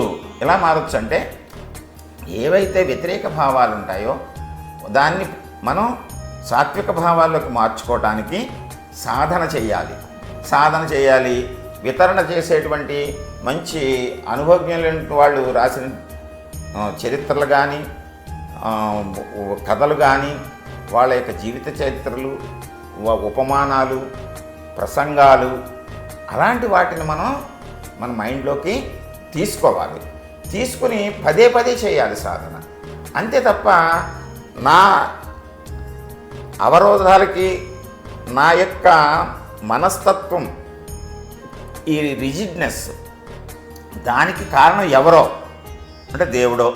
అంటే ఏవైతే వ్యతిరేక భావాలు ఉంటాయో దాన్ని మనం సాత్విక భావాల్లోకి మార్చుకోవటానికి సాధన చేయాలి. వితరణ చేసేటువంటి మంచి అనుభవజ్ఞులైన వాళ్ళు రాసిన చరిత్రలు కానీ, కథలు కానీ, వాళ్ళ యొక్క జీవిత చరిత్రలు, ఉపమానాలు, ప్రసంగాలు, అలాంటి వాటిని మన మైండ్లోకి తీసుకుని పదే పదే చేయాలి సాధన. అంతే తప్ప నా అవరోధాలకి, నా యొక్క మనస్తత్వం, ఈ రిజిడ్నెస్, దానికి కారణం ఎవరో అంటే దేవుడో,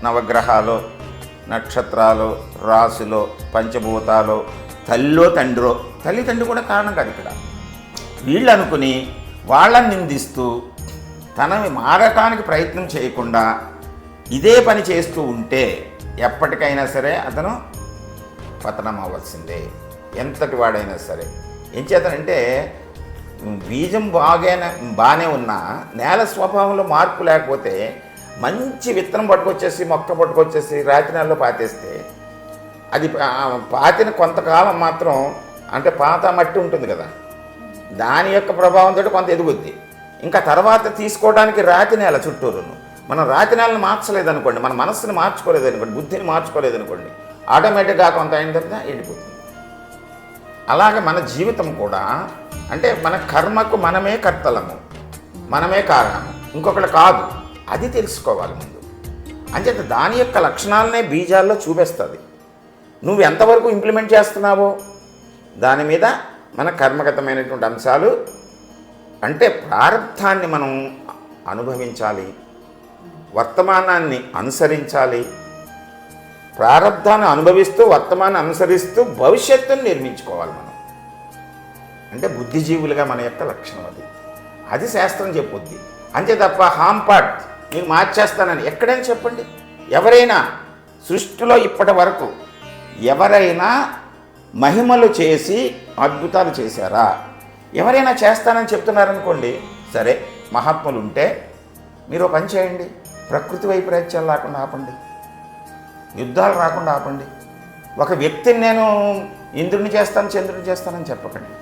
నవగ్రహాలు, నక్షత్రాలు, రాశులో, పంచభూతాలు, తల్లిలో తండ్రో, తల్లి తండ్రి కూడా కారణం కాదు ఇక్కడ. వీళ్ళు అనుకుని వాళ్ళని నిందిస్తూ తనని మారటానికి ప్రయత్నం చేయకుండా ఇదే పని చేస్తూ ఉంటే ఎప్పటికైనా సరే అతను పతనం అవ్వాల్సిందే, ఎంతటి వాడైనా సరే. ఏం చేతనంటే బీజం బాగానే ఉన్నా నేల స్వభావంలో మార్పు లేకపోతే, మంచి విత్తనం పట్టుకొచ్చేసి, మొక్క పట్టుకొచ్చేసి రాతి నెలలో పాతేస్తే, అది పాతిన కొంతకాలం మాత్రం, అంటే పాత మట్టి ఉంటుంది కదా, దాని యొక్క ప్రభావంతో కొంత ఎదుగుద్ది. ఇంకా తర్వాత తీసుకోవడానికి రాతి నేల చుట్టూరును, మనం రాతి నేలను మార్చలేదనుకోండి, మన మనస్సుని మార్చుకోలేదనుకోండి, బుద్ధిని మార్చుకోలేదనుకోండి, ఆటోమేటిక్గా కొంత అయిన తర్వాత ఎండిపోతుంది. అలాగే మన జీవితం కూడా, అంటే మన కర్మకు మనమే కర్తలము, మనమే కారణము, ఇంకొకటి కాదు. అది తెలుసుకోవాలి ముందు. అంచేత దాని యొక్క లక్షణాలనే బీజాల్లో చూపిస్తుంది. నువ్వు ఎంతవరకు ఇంప్లిమెంట్ చేస్తున్నావో దాని మీద మన కర్మగతమైనటువంటి అంశాలు, అంటే ప్రారంధాన్ని మనం అనుభవించాలి, వర్తమానాన్ని అనుసరించాలి. ప్రారంధాన్ని అనుభవిస్తూ, వర్తమానాన్ని అనుసరిస్తూ భవిష్యత్తును నిర్మించుకోవాలి మనం. అంటే బుద్ధిజీవులుగా మన యొక్క లక్షణం అది శాస్త్రం చెప్పుద్ది. అంతే తప్ప హాంపాట్ నీకు మార్చేస్తానని ఎక్కడైనా చెప్పండి. ఎవరైనా సృష్టిలో ఇప్పటి వరకు ఎవరైనా మహిమలు చేసి అద్భుతాలు చేశారా? ఎవరైనా చేస్తానని చెప్తున్నారనుకోండి, సరే మహాత్ములు ఉంటే మీరు పని చేయండి, ప్రకృతి వైపరీత్యాలు రాకుండా ఆపండి, యుద్ధాలు రాకుండా ఆపండి. ఒక వ్యక్తిని నేను ఇంద్రుని చేస్తాను, చంద్రుని చేస్తానని చెప్పకండి.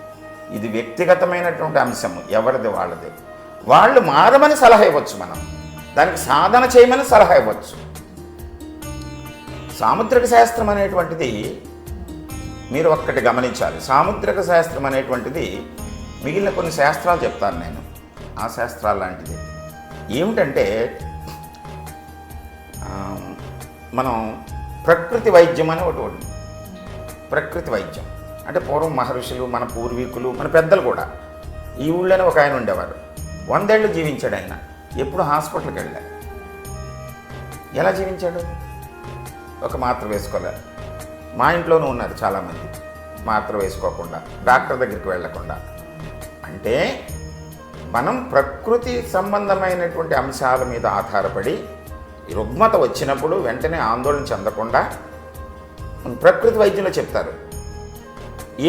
ఇది వ్యక్తిగతమైనటువంటి అంశం, ఎవరిది వాళ్ళది. వాళ్ళు మారమని సలహా ఇవ్వచ్చు, మనం దానికి సాధన చేయమని సలహా ఇవ్వచ్చు. సాముద్రిక శాస్త్రం అనేటువంటిది మీరు ఒక్కటి గమనించాలి. సాముద్రిక శాస్త్రం అనేటువంటిది మిగిలిన కొన్ని శాస్త్రాలు చెప్తాను నేను, ఆ శాస్త్రాలు లాంటిది. ఏమిటంటే మనం ప్రకృతి వైద్యం అని ఒకటి ఉంది. ప్రకృతి వైద్యం అంటే పూర్వం మహర్షులు, మన పూర్వీకులు, మన పెద్దలు కూడా, ఈ ఊళ్ళోనే ఒక ఆయన ఉండేవారు, 100 ఏళ్ళు జీవించాడు ఆయన. ఎప్పుడు హాస్పిటల్కి వెళ్ళాడు. ఎలా జీవించాడు? ఒక మాత్ర వేసుకోలే. మా ఇంట్లోనూ ఉన్నారు చాలామంది మాత్ర వేసుకోకుండా, డాక్టర్ దగ్గరికి వెళ్ళకుండా. అంటే మనం ప్రకృతి సంబంధమైనటువంటి అంశాల మీద ఆధారపడి ఈ రుగ్మత వచ్చినప్పుడు వెంటనే ఆందోళన చెందకుండా ప్రకృతి వైద్యంలో చెప్తారు,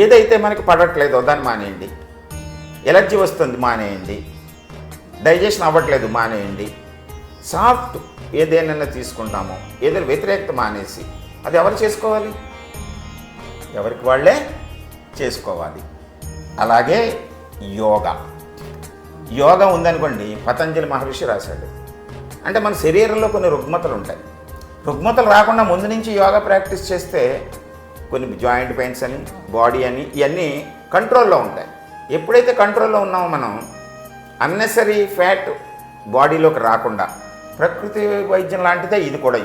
ఏదైతే మనకి పడట్లేదో దాన్ని మానేయండి, ఎలర్జీ వస్తుంది మానేయండి, డైజెషన్ అవ్వట్లేదు మానేయండి, సాఫ్ట్ ఏదైనా తీసుకుంటామో ఏదైనా వ్యతిరేకత మానేసి, అది ఎవరు చేసుకోవాలి? ఎవరికి వాళ్ళే చేసుకోవాలి. అలాగే యోగా ఉందనుకోండి, పతంజలి మహర్షి రాశాడు. అంటే మన శరీరంలో కొన్ని రుగ్మతలు ఉంటాయి. రుగ్మతలు రాకుండా ముందు నుంచి యోగా ప్రాక్టీస్ చేస్తే కొన్ని జాయింట్ పెయిన్స్ అని, బాడీ అని, ఇవన్నీ కంట్రోల్లో ఉంటాయి. ఎప్పుడైతే కంట్రోల్లో ఉన్నామో మనం అన్నెసరీ ఫ్యాట్ బాడీలోకి రాకుండా, ప్రకృతి వైద్యం లాంటిదే ఇది కూడా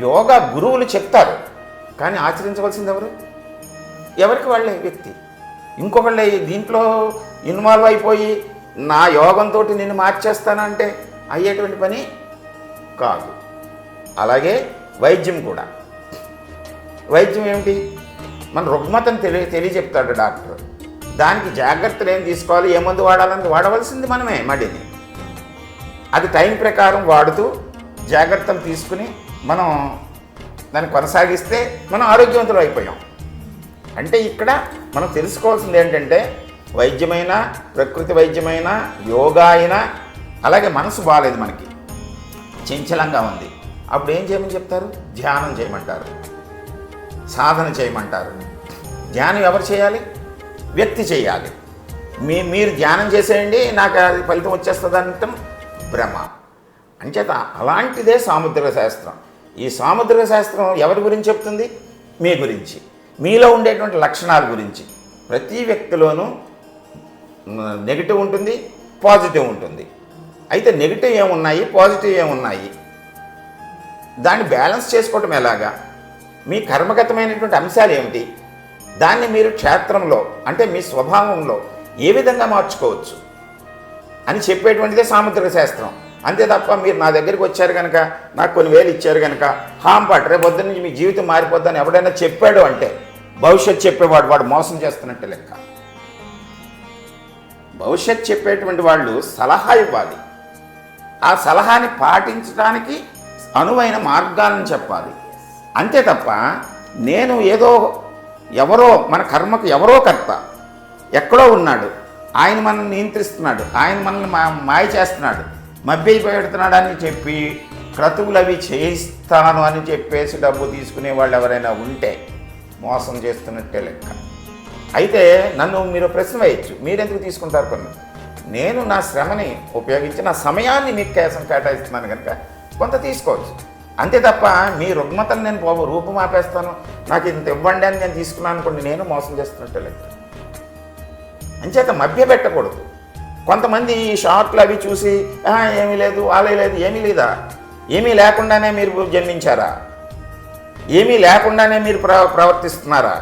యోగా గురువులు చెప్తారు, కానీ ఆచరించవలసింది ఎవరికి వాళ్ళే వ్యక్తి. ఇంకొకళ్ళే దీంట్లో ఇన్వాల్వ్ అయిపోయి నా యోగంతో నేను మార్చేస్తానంటే అయ్యేటువంటి పని కాదు. అలాగే వైద్యం కూడా. వైద్యం ఏమిటి? మన రుగ్మతను తెలియజెప్తాడు డాక్టర్. దానికి జాగ్రత్తలు ఏం తీసుకోవాలి, ఏ మందు వాడాలని వాడవలసింది మనమే మడిని. అది టైం ప్రకారం వాడుతూ జాగ్రత్తలు తీసుకుని మనం దాన్ని కొనసాగిస్తే మనం ఆరోగ్యవంతులు అయిపోయాం. అంటే ఇక్కడ మనం తెలుసుకోవాల్సింది ఏంటంటే, వైద్యమైనా, ప్రకృతి వైద్యమైనా, యోగా అయినా, అలాగే మనసు బాగాలేదు మనకి, చంచలంగా ఉంది, అప్పుడు ఏం చేయమని చెప్తారు? ధ్యానం చేయమంటారు, సాధన చేయమంటారు. ధ్యానం ఎవరు చేయాలి? వ్యక్తి చేయాలి. మీరు ధ్యానం చేసేయండి నాకు అది ఫలితం వచ్చేస్తుంది అంటాం భ్రమ. అంచేత అలాంటిదే సాముద్రిక శాస్త్రం. ఈ సాముద్రిక శాస్త్రం ఎవరి గురించి చెప్తుంది? మీ గురించి, మీలో ఉండేటువంటి లక్షణాల గురించి. ప్రతి వ్యక్తిలోనూ నెగిటివ్ ఉంటుంది, పాజిటివ్ ఉంటుంది. అయితే నెగిటివ్ ఏమున్నాయి, పాజిటివ్ ఏమున్నాయి, దాన్ని బ్యాలెన్స్ చేసుకోవటం ఎలాగా? మీ కర్మగతమైనటువంటి అంశాలు ఏమిటి? దాన్ని మీరు క్షేత్రంలో అంటే మీ స్వభావంలో ఏ విధంగా మార్చుకోవచ్చు అని చెప్పేటువంటిదే సాముద్రిక శాస్త్రం. అంతే తప్ప మీరు నా దగ్గరికి వచ్చారు కనుక, నాకు కొన్ని వేలు ఇచ్చారు కనుక హాంపాటు రేపు పొద్దున్న నుంచి మీ జీవితం మారిపోద్దని ఎవడైనా చెప్పాడు అంటే, భవిష్యత్తు చెప్పేవాడు వాడు మోసం చేస్తున్నట్టే లెక్క. భవిష్యత్తు చెప్పేటువంటి వాళ్ళు సలహా ఇవ్వాలి, ఆ సలహాని పాటించడానికి అనువైన మార్గాలను చెప్పాలి. అంతే తప్ప నేను ఏదో ఎవరో, మన కర్మకు ఎవరో కర్త ఎక్కడో ఉన్నాడు, ఆయన మనల్ని నియంత్రిస్తున్నాడు, ఆయన మనల్ని మాయ చేస్తున్నాడు, మభ్యపెడుతున్నాడు అని చెప్పి క్రతువులు అవి చేయిస్తాను అని చెప్పేసి డబ్బు తీసుకునే వాళ్ళు ఎవరైనా ఉంటే మోసం చేస్తున్నట్టే లెక్క. అయితే నన్ను మీరు ప్రశ్న వేయచ్చు, మీరెందుకు తీసుకుంటారు? కొన్ని నేను నా శ్రమని ఉపయోగించి నా సమయాన్ని మీకు కేటాయిస్తున్నాను కనుక కొంత తీసుకోవచ్చు. అంతే తప్ప మీ రుగ్మతను నేను రూపం ఆపేస్తాను, నాకు ఇంత ఇవ్వండి అని నేను తీసుకున్నాను అనుకోండి, నేను మోసం చేస్తున్నట్టే లెక్క. అంచేత మభ్య పెట్టకూడదు. కొంతమంది ఈ షార్ట్లు అవి చూసి ఏమీ లేదు, వాళ్ళే లేదు, ఏమీ లేదా? ఏమీ లేకుండానే మీరు జన్మించారా? ఏమీ లేకుండానే మీరు ప్రవర్తిస్తున్నారా?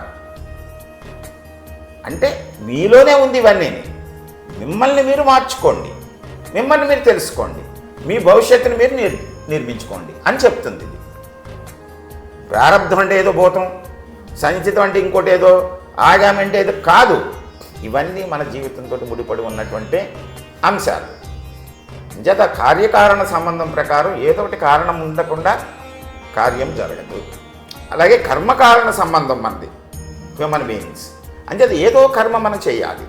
అంటే మీలోనే ఉంది ఇవన్నీ. మిమ్మల్ని మీరు మార్చుకోండి, మిమ్మల్ని మీరు తెలుసుకోండి, మీ భవిష్యత్తుని మీరు నిర్మించుకోండి అని చెప్తుంది ఇది. ప్రారంధం అంటే ఏదో భూతం, సంచితం అంటే ఇంకోటి ఏదో, ఆగామి అంటే ఏదో కాదు. ఇవన్నీ మన జీవితంతో ముడిపడి ఉన్నటువంటి అంశాలు. చేత కార్యకారణ సంబంధం ప్రకారం ఏదో ఒకటి కారణం ఉండకుండా కార్యం జరగదు. అలాగే కర్మకారణ సంబంధం మనది, హ్యూమన్ బీయింగ్స్. అంచేత ఏదో కర్మ మనం చేయాలి.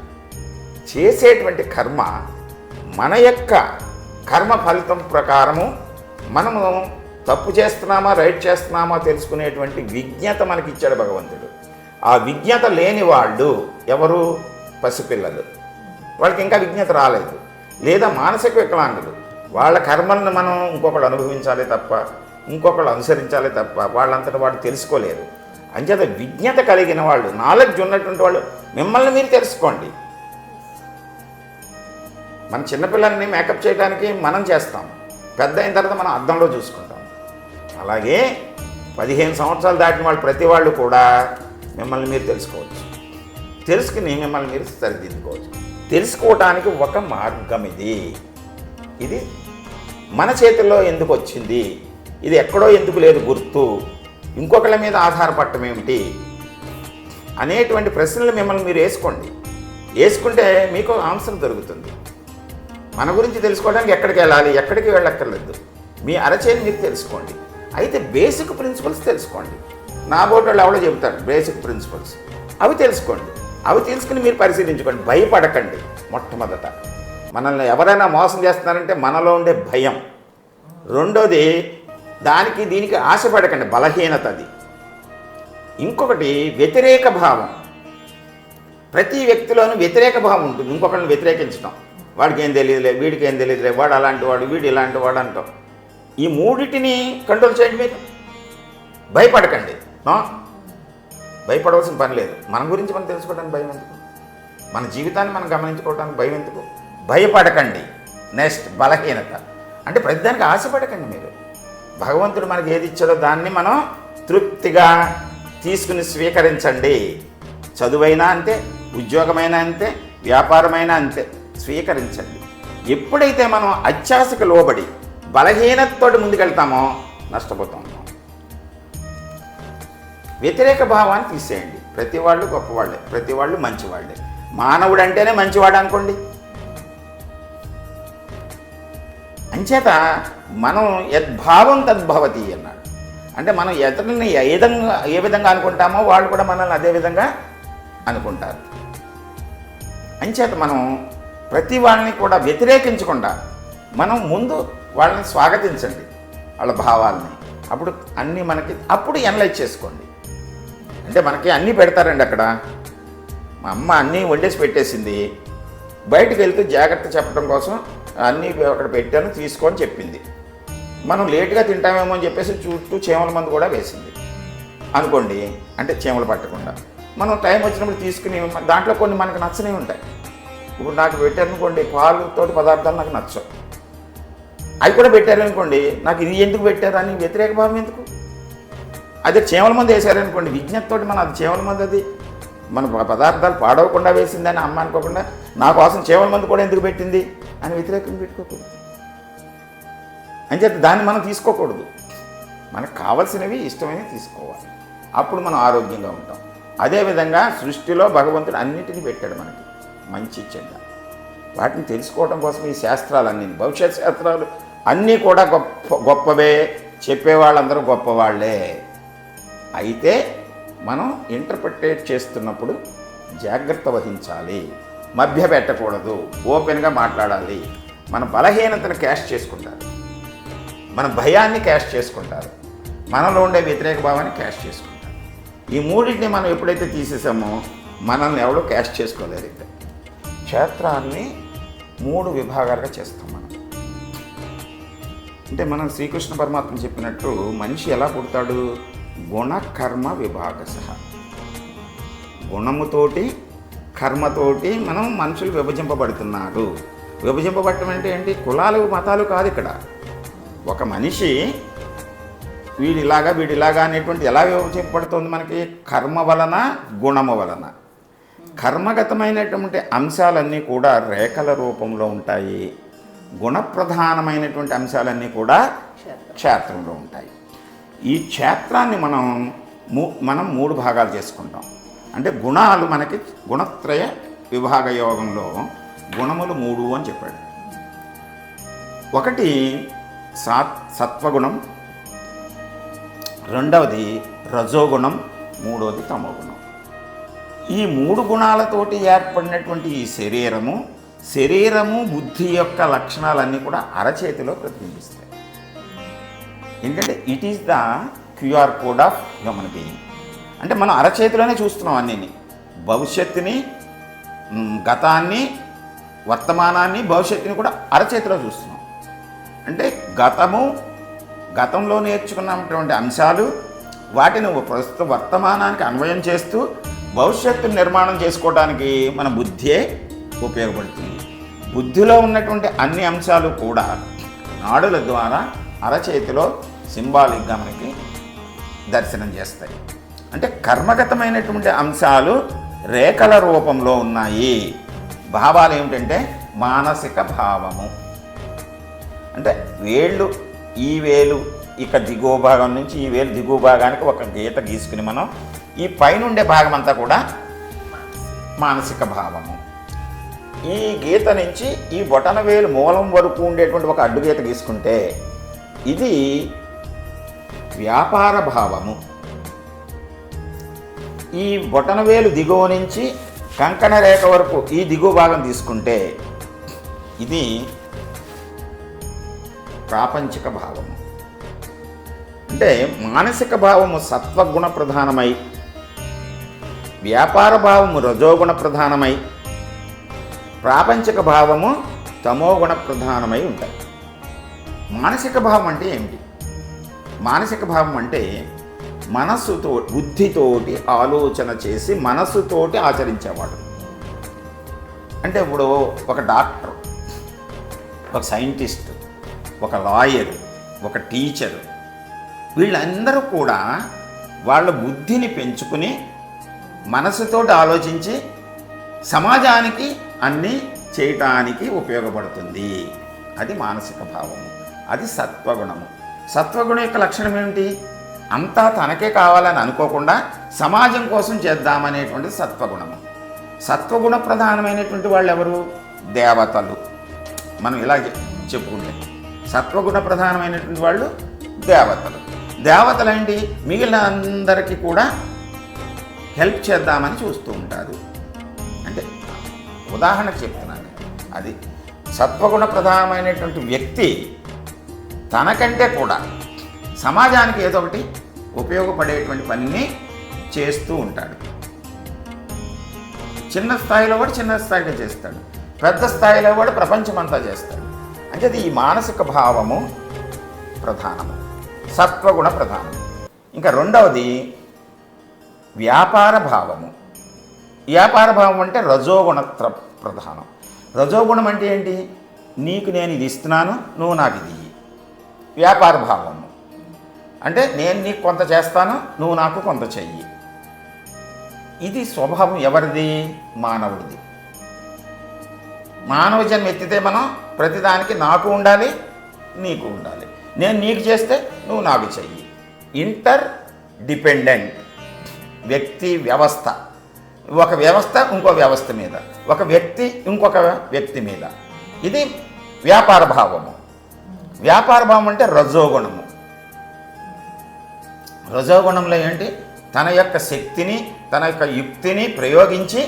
చేసేటువంటి కర్మ మన యొక్క కర్మ ఫలితం ప్రకారము మనము తప్పు చేస్తున్నామా రైట్ చేస్తున్నామా తెలుసుకునేటువంటి విజ్ఞత మనకి ఇచ్చాడు భగవంతుడు. ఆ విజ్ఞత లేని వాళ్ళు ఎవరు? పసిపిల్లలు. వాళ్ళకి ఇంకా విజ్ఞత రాలేదు, లేదా మానసిక వికలాంగులు. వాళ్ళ కర్మలను మనం ఇంకొకళ్ళు అనుభవించాలి తప్ప, ఇంకొకళ్ళు అనుసరించాలి తప్ప వాళ్ళంతటా వాడు తెలుసుకోలేరు. అంచేత విజ్ఞత కలిగిన వాళ్ళు, నాలెడ్జ్ ఉన్నటువంటి వాళ్ళు మిమ్మల్ని మీరు తెలుసుకోండి. మన చిన్నపిల్లల్ని మేకప్ చేయడానికి మనం చేస్తాం, పెద్ద అయిన తర్వాత మనం అద్దంలో చూసుకుంటాం. అలాగే 15 సంవత్సరాలు దాటిన వాళ్ళు ప్రతి వాళ్ళు కూడా మిమ్మల్ని మీరు తెలుసుకోవచ్చు, తెలుసుకుని మిమ్మల్ని మీరు సరిదిద్దుకోవచ్చు. తెలుసుకోవటానికి ఒక మార్గం ఇది మన చేతుల్లో ఎందుకు వచ్చింది, ఇది ఎక్కడో ఎందుకు లేదు గుర్తు, ఇంకొకళ్ళ మీద ఆధారపడటం ఏమిటి అనేటువంటి ప్రశ్నలు మిమ్మల్ని మీరు వేసుకుంటే మీకు ఆన్సర్ దొరుకుతుంది. మన గురించి తెలుసుకోవడానికి ఎక్కడికి వెళ్ళాలి, ఎక్కడికి వెళ్ళక్కర్లేదు. మీ అరచేతి మీరు తెలుసుకోండి. అయితే బేసిక్ ప్రిన్సిపల్స్ తెలుసుకోండి. నా బోర్డు ఎవడో చెబుతాడు బేసిక్ ప్రిన్సిపల్స్, అవి తెలుసుకోండి. అవి తెలుసుకుని మీరు పరిశీలించుకోండి. భయపడకండి. మొట్టమొదట మనల్ని ఎవరైనా మోసం చేస్తున్నారంటే మనలో ఉండే భయం. రెండోది దానికి దీనికి ఆశపడకండి, బలహీనత అది. ఇంకొకటి వ్యతిరేక భావం. ప్రతి వ్యక్తిలోనూ వ్యతిరేక భావం ఉంటుంది. ఇంకొకరిని వ్యతిరేకించడం, వాడికి ఏం తెలియదులే, వీడికి ఏం తెలియదులే, వాడు అలాంటి వాడు, వీడు ఇలాంటి వాడు అంటాం. ఈ మూడిటిని కంట్రోల్ చేయండి. మీరు భయపడకండి. భయపడవలసిన పని లేదు. మన గురించి మనం తెలుసుకోవడానికి భయం ఎందుకు? మన జీవితాన్ని మనం గమనించుకోవడానికి భయం ఎందుకు? భయపడకండి. నెక్స్ట్ బలహీనత అంటే ప్రతిదానికి ఆశపడకండి. మీరు భగవంతుడు మనకి ఏది ఇచ్చాడో దాన్ని మనం తృప్తిగా తీసుకుని స్వీకరించండి. చదువైనా అంతే, ఉద్యోగమైనా అంతే, వ్యాపారమైనా అంతే, స్వీకరించండి. ఎప్పుడైతే మనం అత్యాశకు లోబడి బలహీనతతో ముందుకెళ్తామో నష్టపోతాం. వ్యతిరేక భావాన్ని తీసేయండి. ప్రతి వాళ్ళు గొప్పవాళ్ళే, ప్రతి వాళ్ళు మంచివాళ్ళే. మానవుడు అంటేనే మంచివాడు అనుకోండి. అంచేత మనం యద్భావం తద్భవతి అన్నాడు. అంటే మనం ఎతరులని ఏ విధంగా అనుకుంటామో వాళ్ళు కూడా మనల్ని అదే విధంగా అనుకుంటారు. అంచేత మనం ప్రతి వాళ్ళని కూడా వ్యతిరేకించకుండా మనం ముందు వాళ్ళని స్వాగతించండి, వాళ్ళ భావాలని. అప్పుడు అన్నీ మనకి అప్పుడు ఎనలైజ్ చేసుకోండి. అంటే మనకి అన్నీ పెడతారండి అక్కడ. మా అమ్మ అన్నీ వండేసి పెట్టేసింది. బయటకు వెళ్తూ జాగ్రత్త చెప్పడం కోసం అన్నీ అక్కడ పెట్టాను తీసుకొని చెప్పింది. మనం లేటుగా తింటామేమో అని చెప్పేసి చుట్టూ చీమల మందు కూడా వేసింది అనుకోండి. అంటే చీమలు పట్టకుండా మనం టైం వచ్చినప్పుడు తీసుకుని దాంట్లో కొన్ని మనకు నచ్చనివి ఉంటాయి. ఇప్పుడు నాకు పెట్టారనుకోండి పాలుతోటి పదార్థాలు నాకు నచ్చవు, అవి కూడా పెట్టారనుకోండి నాకు ఇది ఎందుకు పెట్టారు అని వ్యతిరేక భావం ఎందుకు? అదే చీమల మందు వేసారనుకోండి విజ్ఞతతోటి మనం అది చీమల మందు, అది మన పదార్థాలు పాడవకుండా వేసిందని అమ్మ అనుకోకుండా నా కోసం చీమల మందు కూడా ఎందుకు పెట్టింది అని వ్యతిరేకం పెట్టుకోకూడదు. అంచేత దాన్ని మనం తీసుకోకూడదు. మనకు కావలసినవి ఇష్టమైనవి తీసుకోవాలి. అప్పుడు మనం ఆరోగ్యంగా ఉంటాం. అదేవిధంగా సృష్టిలో భగవంతుడు అన్నిటినీ పెట్టాడు మనకి, మంచి చెడ్డ. వాటిని తెలుసుకోవడం కోసం ఈ శాస్త్రాలన్నీ, భవిష్యత్ శాస్త్రాలు అన్నీ కూడా గొప్పవే. చెప్పేవాళ్ళందరూ గొప్పవాళ్లే. అయితే మనం ఇంటర్ప్రిటేట్ చేస్తున్నప్పుడు జాగ్రత్త వహించాలి. మభ్య పెట్టకూడదు, ఓపెన్గా మాట్లాడాలి. మన బలహీనతను క్యాష్ చేసుకుంటారు, మన భయాన్ని క్యాష్ చేసుకుంటారు, మనలో ఉండే వ్యతిరేక భావాన్ని క్యాష్ చేసుకుంటారు. ఈ మూడింటిని మనం ఎప్పుడైతే తీసేసామో మనల్ని ఎవడో క్యాష్ చేసుకోలేరు. ఇక్కడ క్షేత్రాన్ని 3 విభాగాలుగా చేస్తాం మనం. అంటే మనం శ్రీకృష్ణ పరమాత్మ చెప్పినట్టు మనిషి ఎలా పుడతాడు? గుణ కర్మ విభాగశః. గుణముతోటి కర్మతోటి మనం మనుషులు విభజింపబడుతున్నారు. విభజింపబడటం అంటే ఏంటి? కులాలు మతాలు కాదు ఇక్కడ. ఒక మనిషి వీడిలాగా వీడిలాగా అనేటువంటి ఎలా విభజింపబడుతుంది మనకి? కర్మ వలన, గుణము వలన. కర్మగతమైనటువంటి అంశాలన్నీ కూడా రేఖల రూపంలో ఉంటాయి. గుణప్రధానమైనటువంటి అంశాలన్నీ కూడా క్షేత్రంలో ఉంటాయి. ఈ క్షేత్రాన్ని మనం 3 భాగాలు చేసుకుంటాం. అంటే గుణాలు మనకి గుణత్రయ విభాగ యోగంలో గుణములు 3 అని చెప్పాడు. ఒకటి సత్వగుణం, రెండవది రజోగుణం, మూడవది తమోగుణం. ఈ 3 గుణాలతోటి ఏర్పడినటువంటి ఈ శరీరము బుద్ధి యొక్క లక్షణాలన్నీ కూడా అరచేతిలో ప్రతిబింబిస్తాయి. ఎందుకంటే it is the QR code of human being. అంటే మనం అరచేతిలోనే చూస్తున్నాం అన్నీ. భవిష్యత్తుని, గతాన్ని, వర్తమానాన్ని, భవిష్యత్తుని కూడా అరచేతిలో చూస్తున్నాం. అంటే గతంలో నేర్చుకున్నటువంటి అంశాలు వాటిని ప్రస్తుత వర్తమానానికి అన్వయం చేస్తూ భవిష్యత్తును నిర్మాణం చేసుకోవడానికి మన బుద్ధే ఉపయోగపడుతుంది. బుద్ధిలో ఉన్నటువంటి అన్ని అంశాలు కూడా నాడుల ద్వారా అరచేతిలో సింబాలిక్గా మనకి దర్శనం చేస్తాయి. అంటే కర్మగతమైనటువంటి అంశాలు రేఖల రూపంలో ఉన్నాయి. భావాలు ఏమిటంటే మానసిక భావము. అంటే ఈ వేలు ఇక దిగువ భాగం నుంచి ఈ వేలు దిగువ భాగానికి ఒక గీత గీసుకుని మనం ఈ పైనుండే భాగం అంతా కూడా మానసిక భావము. ఈ గీత నుంచి ఈ బొటన వేలు మూలం వరకు ఉండేటువంటి ఒక అడ్డు గీత గీసుకుంటే ఇది వ్యాపార భావము. ఈ బొటనవేలు దిగువ నుంచి కంకణ రేఖ వరకు ఈ దిగువ భాగం తీసుకుంటే ఇది ప్రాపంచిక భావము. అంటే మానసిక భావము సత్వగుణ ప్రధానమై, వ్యాపార భావము రజోగుణ ప్రధానమై, ప్రాపంచిక భావము తమోగుణ ప్రధానమై ఉంటాయి. మానసిక భావం అంటే ఏమిటి? మానసిక భావం అంటే మనస్సుతో, బుద్ధితోటి ఆలోచన చేసి మనస్సుతోటి ఆచరించేవాడు. అంటే ఇప్పుడు ఒక డాక్టర్, ఒక సైంటిస్ట్, ఒక లాయర్, ఒక టీచరు, వీళ్ళందరూ కూడా వాళ్ళ బుద్ధిని పెంచుకుని మనసుతోటి ఆలోచించి సమాజానికి అన్నీ చేయటానికి ఉపయోగపడుతుంది. అది మానసిక భావము, అది సత్వగుణము. సత్వగుణం యొక్క లక్షణం ఏమిటి? అంతా తనకే కావాలని అనుకోకుండా సమాజం కోసం చేద్దామనేటువంటి సత్వగుణము. సత్వగుణ ప్రధానమైనటువంటి వాళ్ళు ఎవరు? దేవతలు. మనం ఇలా చెప్పుకుంటే సత్వగుణ ప్రధానమైనటువంటి వాళ్ళు దేవతలు. దేవతలు ఏంటి? మిగిలిన అందరికీ కూడా హెల్ప్ చేద్దామని చూస్తూ ఉంటారు. అంటే ఉదాహరణకు చెప్తున్నాను. అది సత్వగుణ ప్రధానమైనటువంటి వ్యక్తి తనకంటే కూడా సమాజానికి ఏదో ఒకటి ఉపయోగపడేటువంటి పనిని చేస్తూ ఉంటాడు. చిన్న స్థాయిలో వాడు చిన్న స్థాయిలో చేస్తాడు, పెద్ద స్థాయిలో వాడు ప్రపంచమంతా చేస్తాడు. అంటే ఈ మానసిక భావము ప్రధానము, సత్వగుణ ప్రధానం. ఇంకా రెండవది వ్యాపార భావము. వ్యాపార భావం అంటే రజోగుణ ప్రధానం. రజోగుణం అంటే ఏంటి? నీకు నేను ఇది ఇస్తున్నాను, నువ్వు నాకు ఇది ఇయ్యి. వ్యాపార భావము అంటే నేను నీకు కొంత చేస్తాను, నువ్వు నాకు కొంత చెయ్యి. ఇది స్వభావం ఎవరిది? మానవుడిది. మానవ జన్మ ఎత్తితే మనం ప్రతిదానికి నాకు ఉండాలి, నీకు ఉండాలి. నేను నీకు చేస్తే నువ్వు నాకు చెయ్యి. ఇంటర్ డిపెండెంట్ వ్యక్తి వ్యవస్థ. ఒక వ్యవస్థ ఇంకో వ్యవస్థ మీద, ఒక వ్యక్తి ఇంకొక వ్యక్తి మీద. ఇది వ్యాపార భావము. వ్యాపార భావం అంటే రజోగుణము. రజోగుణంలో ఏంటి? తన యొక్క శక్తిని, తన యొక్క యుక్తిని ప్రయోగించి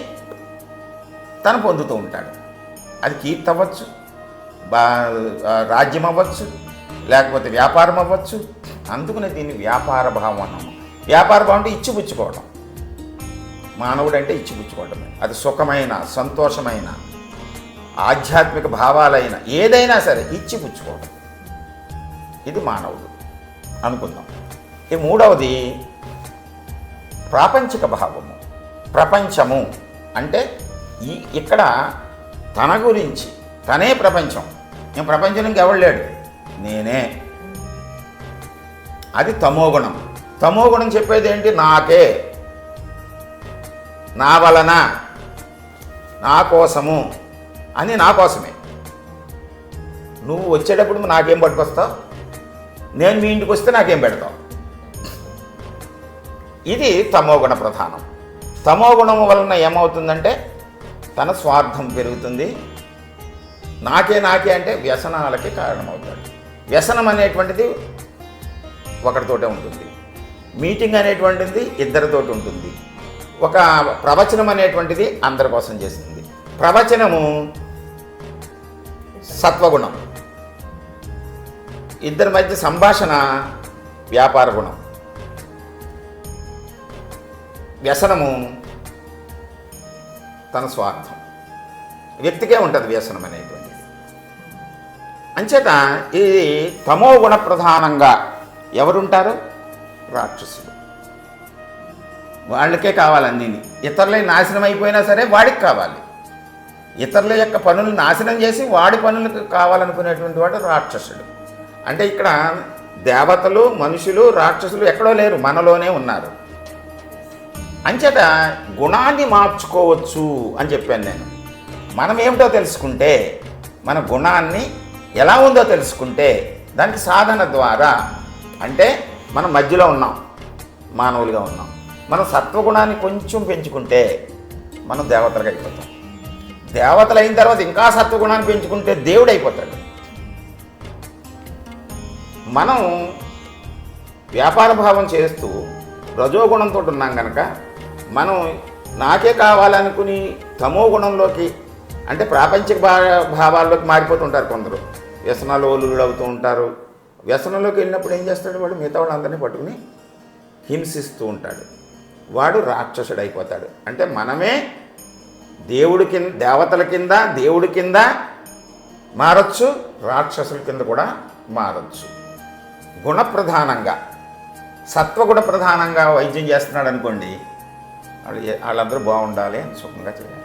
తను పొందుతూ ఉంటాడు. అది కీర్తి అవ్వచ్చు, రాజ్యం అవ్వచ్చు, లేకపోతే వ్యాపారం అవ్వచ్చు. అందుకనే దీన్ని వ్యాపార భావం అన్నాము. వ్యాపార భావం అంటే ఇచ్చిపుచ్చుకోవడం. మానవుడు అంటే ఇచ్చిపుచ్చుకోవడమే. అది సుఖమైన, సంతోషమైన, ఆధ్యాత్మిక భావాలైన ఏదైనా సరే ఇచ్చిపుచ్చుకోవడం. ఇది మానవుడు అనుకుందాం. ఈ మూడవది ప్రాపంచిక భావము. ప్రపంచము అంటే ఇక్కడ తన గురించి, తనే ప్రపంచం. నేను ప్రపంచం ఇంకెవడు లేడు, నేనే. అది తమోగుణం. తమోగుణం చెప్పేది ఏంటి? నాకే, నా వలన, నా కోసము అని, నా కోసమే. నువ్వు వచ్చేటప్పుడు నాకేం పట్టుకొస్తావు, నేను మీ ఇంటికి వస్తే నాకేం పెడతావు. ఇది తమోగుణ ప్రధానం. తమోగుణం వలన ఏమవుతుందంటే తన స్వార్థం పెరుగుతుంది. నాకే అంటే వ్యసనాలకి కారణమవుతాడు. వ్యసనం అనేటువంటిది ఒకరితోటే ఉంటుంది. మీటింగ్ అనేటువంటిది ఇద్దరితోటి ఉంటుంది. ఒక ప్రవచనం అనేటువంటిది అందరి కోసం చేస్తుంది. ప్రవచనము సత్వగుణం. ఇద్దరి మధ్య సంభాషణ వ్యాపార గుణం. వ్యసనము తన స్వార్థం. వ్యక్తికే ఉంటుంది వ్యసనం అనేటువంటిది. అంచేత ఇది తమోగుణ ప్రధానంగా ఎవరుంటారు? రాక్షసులు. వాళ్ళకే కావాలన్నీ. ఇతరులే నాశనం అయిపోయినా సరే వాడికి కావాలి. ఇతరుల యొక్క పనులు నాశనం చేసి వాడి పనులకు కావాలనుకునేటువంటి వాడు రాక్షసుడు. అంటే ఇక్కడ దేవతలు, మనుషులు, రాక్షసులు ఎక్కడో లేరు, మనలోనే ఉన్నారు. అంచేత గుణాన్ని మార్చుకోవచ్చు అని చెప్పాను నేను. మనం ఏమిటో తెలుసుకుంటే, మన గుణాన్ని ఎలా ఉందో తెలుసుకుంటే, దానికి సాధన ద్వారా, అంటే మనం మధ్యలో ఉన్నాం, మానవులుగా ఉన్నాం. మనం సత్వగుణాన్ని కొంచెం పెంచుకుంటే మనం దేవతలుగా అయిపోతాం. దేవతలు అయిన తర్వాత ఇంకా సత్వగుణాన్ని పెంచుకుంటే దేవుడు అయిపోతాడు. మనం వ్యాపార భావం చేస్తూ రజోగుణంతో ఉన్నాం కనుక మనం నాకే కావాలనుకుని తమో గుణంలోకి అంటే ప్రాపంచిక భావాల్లోకి మారిపోతుంటారు కొందరు. వ్యసనాలు అవుతూ ఉంటారు. వ్యసనంలోకి వెళ్ళినప్పుడు ఏం చేస్తాడు వాడు? మిగతా వాళ్ళందరినీ పట్టుకుని హింసిస్తూ ఉంటాడు. వాడు రాక్షసుడు అయిపోతాడు. అంటే మనమే దేవుడి కింద, దేవతల కింద, దేవుడి కింద మారచ్చు, రాక్షసుల కింద కూడా మారచ్చు. గుణప్రధానంగా, సత్వగుణ ప్రధానంగా వైద్యం చేస్తున్నాడు అనుకోండి, వాళ్ళందరూ బాగుండాలి అని సుఖంగా చేయాలి.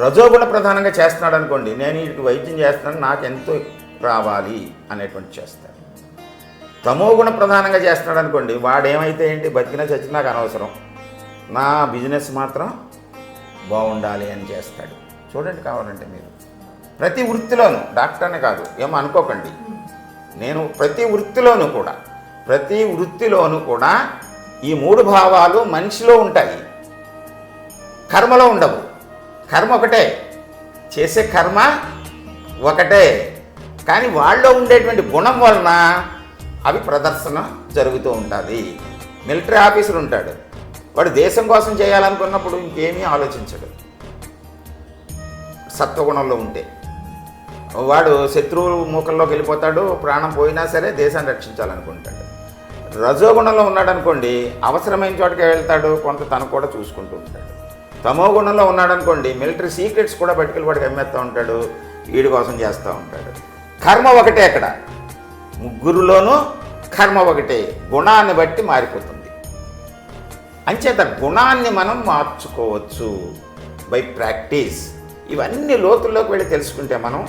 రజోగుణ ప్రధానంగా చేస్తున్నాడు అనుకోండి, నేను వీటికి వైద్యం చేస్తున్నాను, నాకు ఎంతో రావాలి అనేటువంటి చేస్తాడు. తమోగుణ ప్రధానంగా చేస్తున్నాడు అనుకోండి, వాడేమైతే ఏంటి, బతికినా చచ్చినా నాకు అనవసరం, నా బిజినెస్ మాత్రం బాగుండాలి అని చేస్తాడు. చూడండి కావాలంటే మీరు ప్రతి వృత్తిలోనూ, డాక్టర్నే కాదు ఏమో అనుకోకండి, నేను ప్రతి వృత్తిలోనూ కూడా ఈ మూడు భావాలు మనిషిలో ఉంటాయి, కర్మలో ఉండవు. కర్మ ఒకటే, చేసే కర్మ ఒకటే, కానీ వాళ్ళలో ఉండేటువంటి గుణం వలన అవి ప్రదర్శన జరుగుతూ ఉంటుంది. మిలిటరీ ఆఫీసర్ ఉంటాడు, వాడు దేశం కోసం చేయాలనుకున్నప్పుడు ఇంకేమీ ఆలోచించడు. సత్వగుణంలో ఉంటే వాడు శత్రువు మూకల్లోకి వెళ్ళిపోతాడు, ప్రాణం పోయినా సరే దేశాన్ని రక్షించాలనుకుంటాడు. రజోగుణంలో ఉన్నాడు అనుకోండి, అవసరమైన చోటకి వెళ్తాడు, కొంత తను కూడా చూసుకుంటూ ఉంటాడు. తమో గుణంలో ఉన్నాడు అనుకోండి, మిలిటరీ సీక్రెట్స్ కూడా బయటకెళ్ళి వాడికి అమ్మేస్తూ ఉంటాడు, వీడి కోసం చేస్తూ ఉంటాడు. కర్మ ఒకటే, అక్కడ ముగ్గురులోనూ కర్మ ఒకటే, గుణాన్ని బట్టి మారిపోతుంది. అంచేత గుణాన్ని మనం మార్చుకోవచ్చు బై ప్రాక్టీస్. ఇవన్నీ లోతుల్లోకి వెళ్ళి తెలుసుకుంటే మనం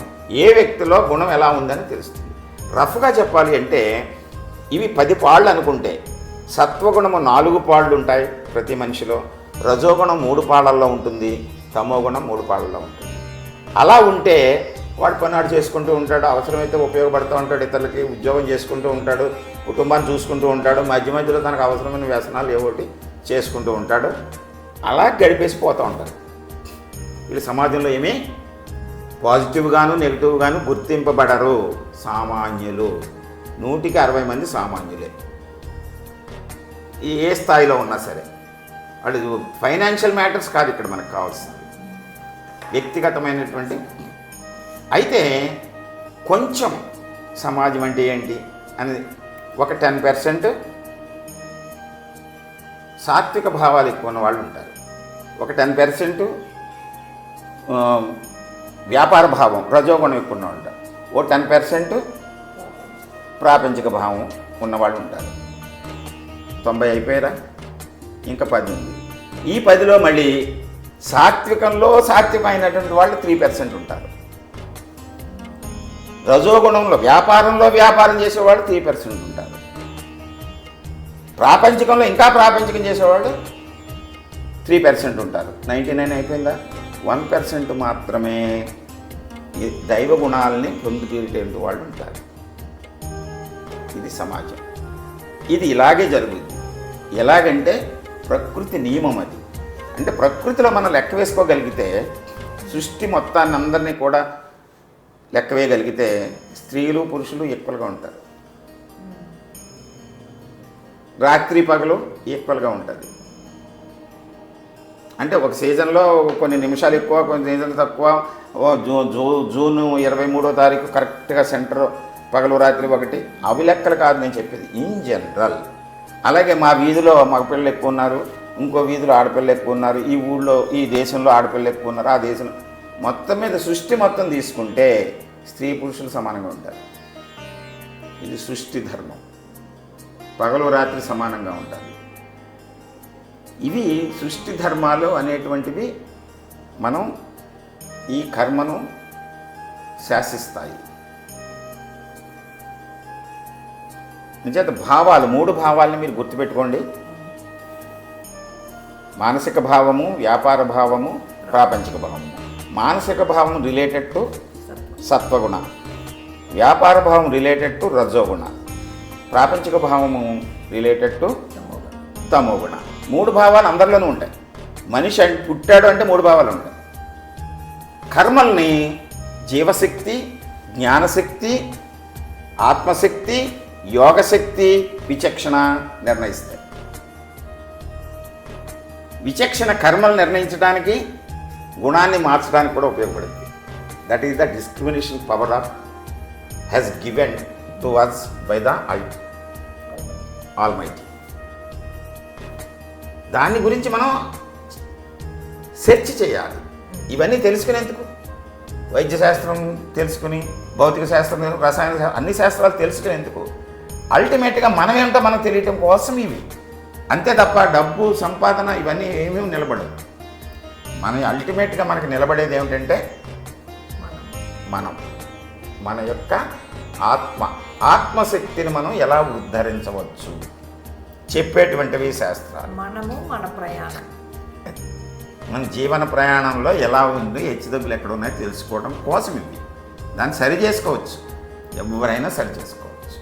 ఏ వ్యక్తిలో గుణం ఎలా ఉందని తెలుస్తుంది. రఫ్గా చెప్పాలి అంటే ఇవి 10 పాళ్ళు అనుకుంటే, సత్వగుణము 4 పాళ్ళు ఉంటాయి ప్రతి మనిషిలో, రజోగుణం 3 పాళ్ళల్లో ఉంటుంది, తమోగుణం 3 పాళ్ళల్లో ఉంటుంది. అలా ఉంటే వాడు పనాడు చేసుకుంటూ ఉంటాడు, అవసరమైతే ఉపయోగపడుతూ ఉంటాడు, ఇతరులకి ఉద్యోగం చేసుకుంటూ ఉంటాడు, కుటుంబాన్ని చూసుకుంటూ ఉంటాడు, మధ్య మధ్యలో తనకు అవసరమైన వ్యసనాలు ఏవోటి చేసుకుంటూ ఉంటాడు. అలా గడిపేసి పోతూ ఉంటారు. వీళ్ళు సమాజంలో ఏమీ పాజిటివ్గాను నెగిటివ్గాను గుర్తింపబడరు. సామాన్యులు, 100కి 60 మంది సామాన్యులే, ఏ స్థాయిలో ఉన్నా సరే. వాళ్ళు ఫైనాన్షియల్ మ్యాటర్స్ కాదు ఇక్కడ మనకు కావాల్సింది, వ్యక్తిగతమైనటువంటి. అయితే కొంచెం సమాజం అంటే ఏంటి అనేది ఒక 10% సాత్విక భావాలు ఎక్కువ ఉన్న వాళ్ళు ఉంటారు, ఒక 10% వ్యాపార భావం రజోగుణం ఎక్కువ ఉన్న వాళ్ళు ఉంటారు, ఓ 10% ప్రాపంచిక భావం ఉన్నవాళ్ళు ఉంటారు. 90 అయిపోయారా? ఇంకా 10 ఉంది. ఈ 10లో మళ్ళీ సాత్వికమైనటువంటి వాళ్ళు 3% ఉంటారు. రజోగుణంలో వ్యాపారం చేసేవాళ్ళు 3% ఉంటారు. ప్రాపంచికంలో ఇంకా ప్రాపంచికం చేసేవాళ్ళు 3% ఉంటారు. 99 అయిపోయిందా? 1% మాత్రమే ఈ దైవ గుణాలని పొందుతీరేటువంటి వాళ్ళు ఉంటారు. ఇది సమాజం. ఇది ఇలాగే జరుగుతుంది. ఎలాగంటే ప్రకృతి నియమం అది. అంటే ప్రకృతిలో మనం లెక్క వేసుకోగలిగితే, సృష్టి మొత్తాన్ని అందరినీ కూడా లెక్క వేయగలిగితే స్త్రీలు పురుషులు ఈక్వల్గా ఉంటారు, రాత్రి పగలు ఈక్వల్గా ఉంటుంది. అంటే ఒక సీజన్లో కొన్ని నిమిషాలు ఎక్కువ, కొన్ని సీజన్లు తక్కువ. జూన్ 23వ తారీఖు కరెక్ట్గా సెంటర్, పగలు రాత్రి ఒకటి, అవి లెక్కలు కాదు నేను చెప్పేది, ఇన్ జనరల్. అలాగే మా వీధిలో మగపిల్లలు ఎక్కువ ఉన్నారు, ఇంకో వీధిలో ఆడపిల్లలు ఎక్కువ ఉన్నారు, ఈ ఊళ్ళో ఈ దేశంలో ఆడపిల్లలు ఎక్కువ ఉన్నారు, ఆ దేశంలో మొత్తం మీద సృష్టి మొత్తం తీసుకుంటే స్త్రీ పురుషులు సమానంగా ఉంటారు. ఇది సృష్టి ధర్మం. పగలు రాత్రి సమానంగా ఉంటారు. ఇవి సృష్టి ధర్మాలు అనేటువంటివి మనం ఈ కర్మను శాసిస్తాయి. నిజంత భావాలు, 3 భావాలని మీరు గుర్తుపెట్టుకోండి. మానసిక భావము, వ్యాపార భావము, ప్రాపంచిక భావము. మానసిక భావం రిలేటెడ్ టు సత్వగుణ, వ్యాపార భావం రిలేటెడ్ టు రజోగుణ, ప్రాపంచిక భావము రిలేటెడ్ టు తమోగుణ. 3 భావాలు అందరిలోనూ ఉంటాయి. మనిషి పుట్టాడు అంటే 3 భావాలు ఉంటాయి. కర్మల్ని జీవశక్తి, జ్ఞానశక్తి, ఆత్మశక్తి, యోగశక్తి, విచక్షణ నిర్ణయిస్తాయి. విచక్షణ కర్మలు నిర్ణయించడానికి, గుణాన్ని మార్చడానికి కూడా ఉపయోగపడుతుంది. That is the discrimination power of has given to us by the almighty. దాని గురించి మనం సెర్చ్ చేయాలి. ఇవన్నీ తెలుసుకునేందుకు వైద్య శాస్త్రం తెలుసుకుని, భౌతిక శాస్త్రం, రసాయన శాస్త్రం, అన్ని శాస్త్రాలు తెలుసుకునేందుకు. అల్టిమేట్గా మనమేంటో మనకు తెలియటం కోసం ఇవి. అంతే తప్ప డబ్బు సంపాదన ఇవన్నీ ఏమీ నిలబడదు. అల్టిమేట్గా మనకి నిలబడేది ఏమిటంటే మన యొక్క ఆత్మశక్తిని మనం ఎలా ఉద్ధరించవచ్చు చెప్పేటువంటివి శాస్త్రాలు. మనము మన ప్రయాణం, మన జీవన ప్రయాణంలో ఎలా ఉంది, హెచ్చుతగ్గులు ఎక్కడ ఉన్నాయో తెలుసుకోవడం కోసం ఇవి. దాన్ని సరి చేసుకోవచ్చు, ఎవరైనా సరి చేసుకోవచ్చు.